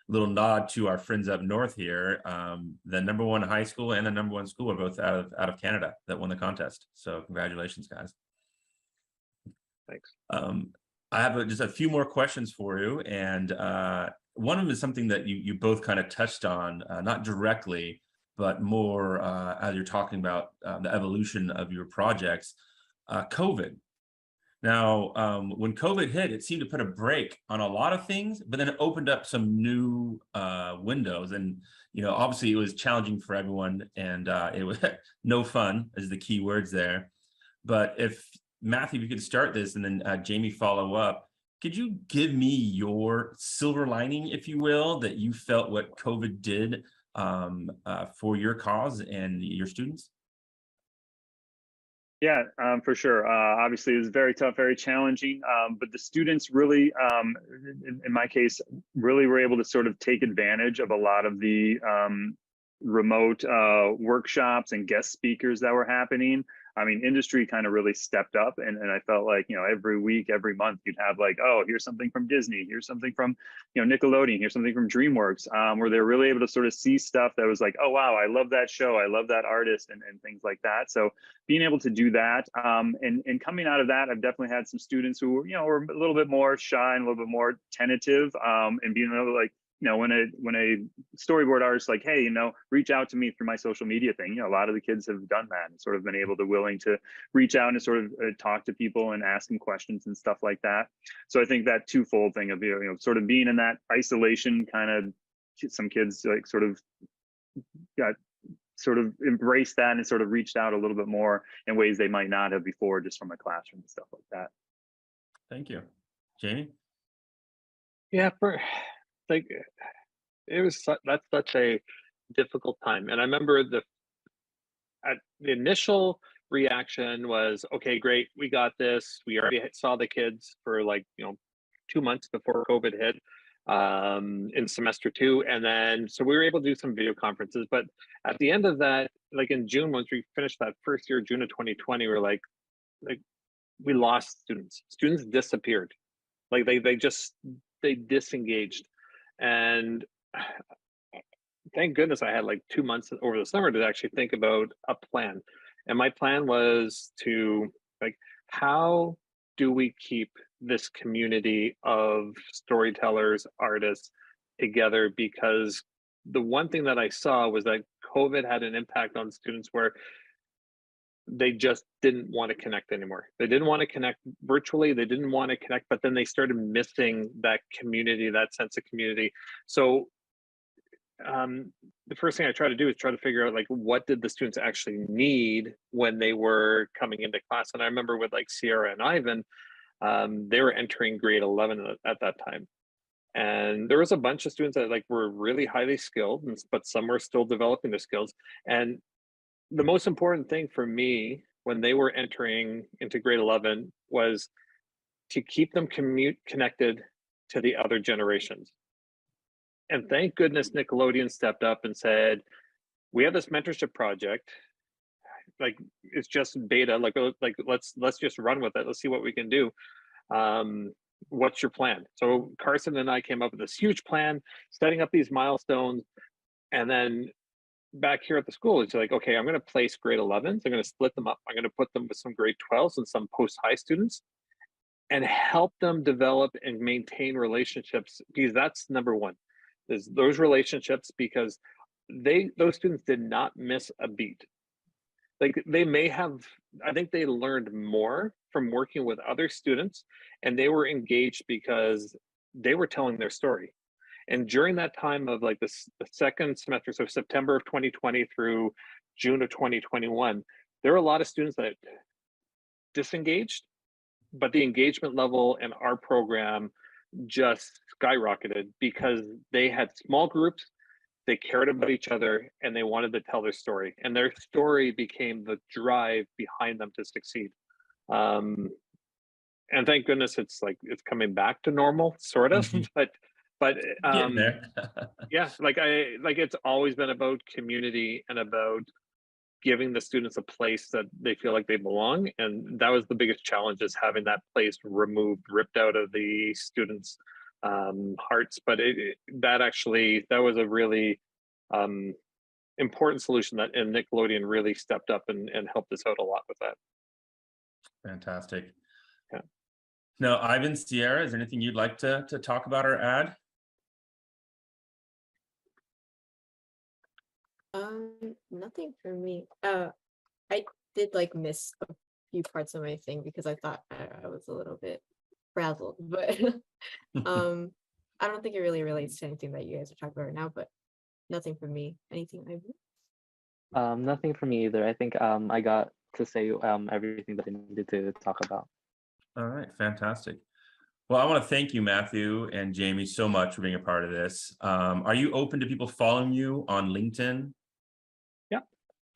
little nod to our friends up north here. The #1 high school and the #1 school are both out of Canada that won the contest. So congratulations, guys. Thanks. I have just a few more questions for you, and one of them is something that you both kind of touched on, not directly, but more as you're talking about the evolution of your projects. COVID. Now, when COVID hit, it seemed to put a break on a lot of things, but then it opened up some new windows. And, obviously it was challenging for everyone, and it was no fun is the key words there. But if Matthew, if you could start this and then Jamie follow up, could you give me your silver lining, if you will, that you felt what COVID did for your cause and your students? Yeah, for sure. Obviously, it was very tough, very challenging, but the students really, in my case, really were able to sort of take advantage of a lot of the remote workshops and guest speakers that were happening. I mean, industry kind of really stepped up, and I felt like, every week, every month, you'd have like, oh, here's something from Disney, here's something from, Nickelodeon, here's something from DreamWorks, where they're really able to sort of see stuff that was like, oh, wow, I love that show, I love that artist, and things like that. So being able to do that, and coming out of that, I've definitely had some students who were, were a little bit more shy and a little bit more tentative, and being able to like, when a storyboard artist like, hey, reach out to me through my social media thing, a lot of the kids have done that and sort of been able to willing to reach out and sort of talk to people and ask them questions and stuff like that. So I think that twofold thing of, sort of being in that isolation, kind of some kids like sort of got sort of embraced that and sort of reached out a little bit more in ways they might not have before, just from a classroom and stuff like that. Thank you. Jamie? Yeah, like that's such a difficult time. And I remember the initial reaction was, okay, great, we got this. We already saw the kids for like 2 months before COVID hit, in semester 2, and then so we were able to do some video conferences. But at the end of that, like in June, once we finished that first year, June of 2020, we were like we lost students. Students disappeared. Like they disengaged. And thank goodness I had like 2 months over the summer to actually think about a plan. And my plan was to like, how do we keep this community of storytellers, artists together? Because the one thing that I saw was that COVID had an impact on students where they just didn't want to connect anymore. They didn't want to connect virtually. They didn't want to connect, but then they started missing that community, that sense of community. So the first thing I try to do is try to figure out like, what did the students actually need when they were coming into class? And I remember with like Xierra and Ivan, they were entering grade 11 at that time. And there was a bunch of students that like were really highly skilled, but some were still developing their skills. And the most important thing for me when they were entering into grade 11 was to keep them connected to the other generations. And thank goodness Nickelodeon stepped up and said, we have this mentorship project, like it's just beta, like let's just run with it, let's see what we can do. What's your plan? So Carson and I came up with this huge plan, setting up these milestones, and then back here at the school, it's like, okay, I'm going to place grade 11s. I'm going to split them up. I'm going to put them with some grade 12s and some post-high students and help them develop and maintain relationships, because that's number one, is those relationships, because those students did not miss a beat. Like they may have, I think they learned more from working with other students, and they were engaged because they were telling their story. And during that time of like the second semester, so September of 2020 through June of 2021, there were a lot of students that disengaged, but the engagement level in our program just skyrocketed because they had small groups, they cared about each other, and they wanted to tell their story. And their story became the drive behind them to succeed. and thank goodness it's coming back to normal, sort of. Mhm. But Getting there. yeah, like it's always been about community and about giving the students a place that they feel like they belong, and that was the biggest challenge, is having that place ripped out of the students' hearts. But that was a really important solution, and Nickelodeon really stepped up and helped us out a lot with that. Fantastic. Yeah. Now, Ivan, Xierra, is there anything you'd like to talk about or add? Nothing for me. I did like miss a few parts of my thing because I thought I was a little bit frazzled, but I don't think it really relates to anything that you guys are talking about right now, but nothing for me. Anything I Nothing for me either. I think I got to say everything that I needed to talk about. All right, fantastic. Well, I want to thank you, Matthew and Jamie, so much for being a part of this. Are you open to people following you on LinkedIn? Yeah.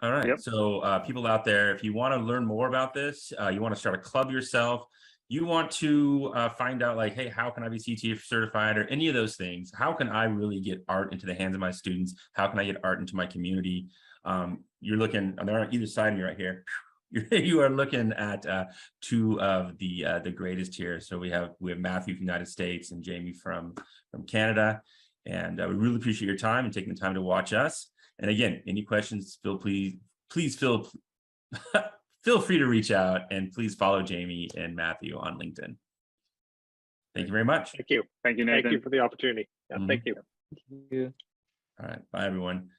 All right. Yep. So people out there, if you want to learn more about this, you want to start a club yourself, you want to find out like, hey, how can I be CTA certified or any of those things? How can I really get art into the hands of my students? How can I get art into my community? You're looking, they're on either side of me right here. You are looking at two of the greatest here. So we have Matthew from the United States and Jamie from Canada. And we really appreciate your time and taking the time to watch us. And again, any questions, please feel free to reach out, and please follow Jamie and Matthew on LinkedIn. Thank you very much. Thank you. Thank you, Nathan. Thank you for the opportunity. Yeah, Thank you. Thank you. All right. Bye, everyone.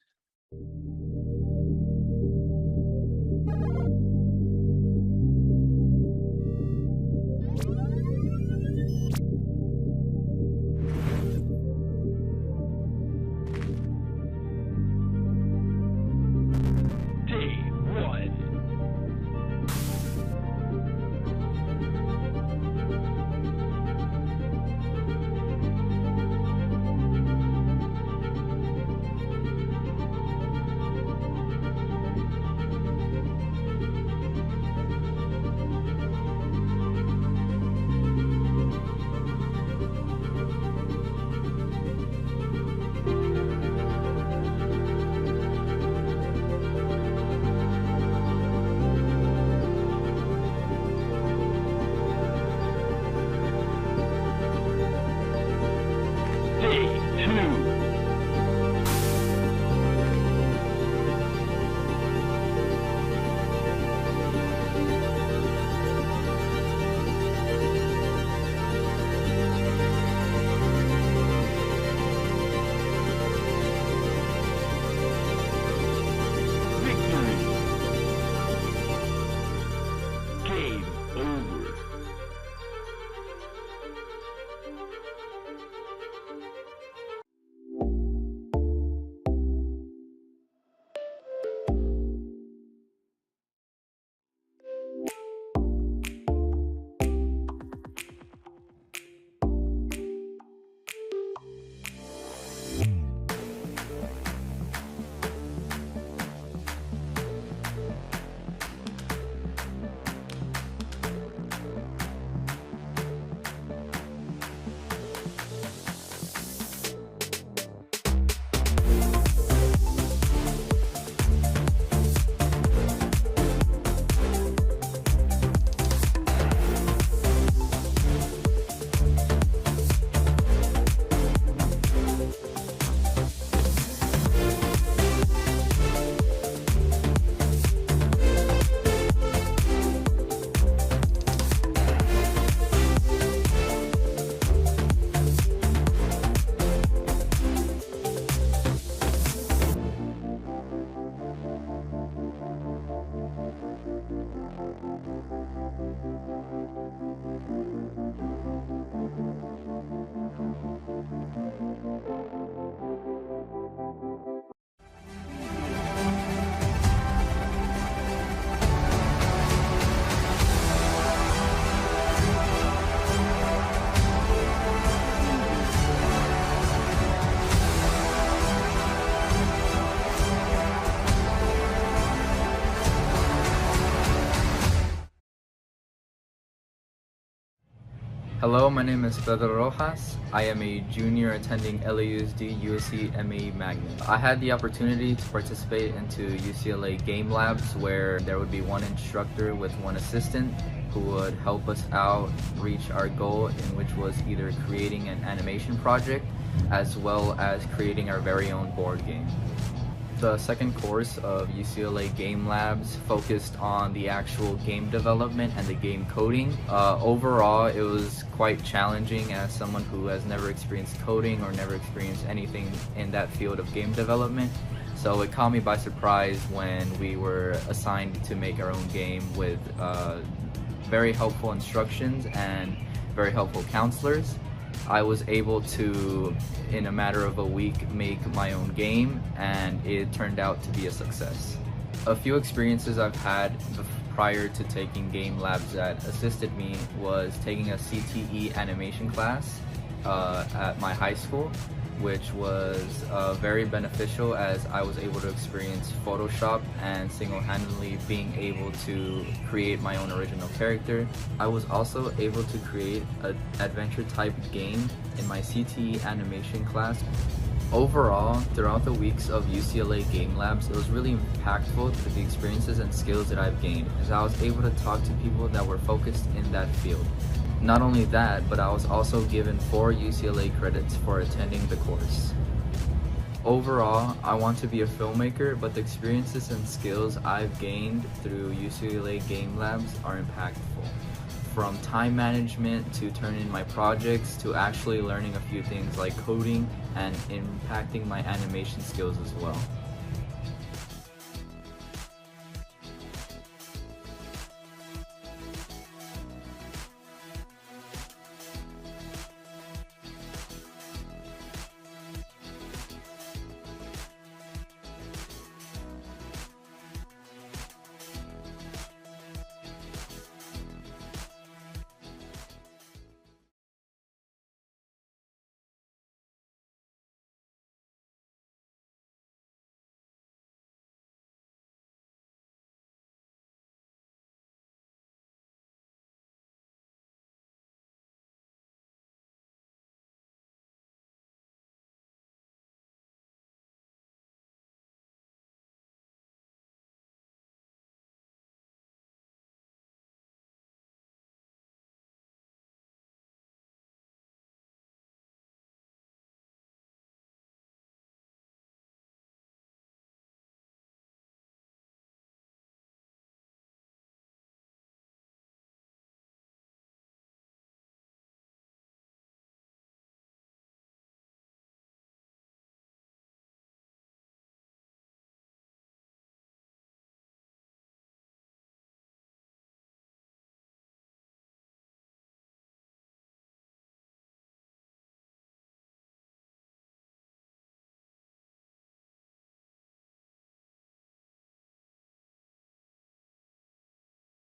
Hello, my name is Pedro Rojas. I am a junior attending LAUSD USC MA Magnet. I had the opportunity to participate into UCLA Game Labs, where there would be one instructor with one assistant who would help us out reach our goal, in which was either creating an animation project as well as creating our very own board game. The second course of UCLA Game Labs focused on the actual game development and the game coding. Overall, it was quite challenging as someone who has never experienced coding or never experienced anything in that field of game development. So it caught me by surprise when we were assigned to make our own game with very helpful instructions and very helpful counselors. I was able to, in a matter of a week, make my own game, and it turned out to be a success. A few experiences I've had prior to taking game labs that assisted me was taking a CTE animation class at my high school, which was very beneficial as I was able to experience Photoshop and single-handedly being able to create my own original character. I was also able to create an adventure-type game in my CTE animation class. Overall, throughout the weeks of UCLA Game Labs, it was really impactful to the experiences and skills that I've gained, as I was able to talk to people that were focused in that field. Not only that, but I was also given 4 UCLA credits for attending the course. Overall, I want to be a filmmaker, but the experiences and skills I've gained through UCLA Game Labs are impactful. From time management to turning in my projects to actually learning a few things like coding and impacting my animation skills as well.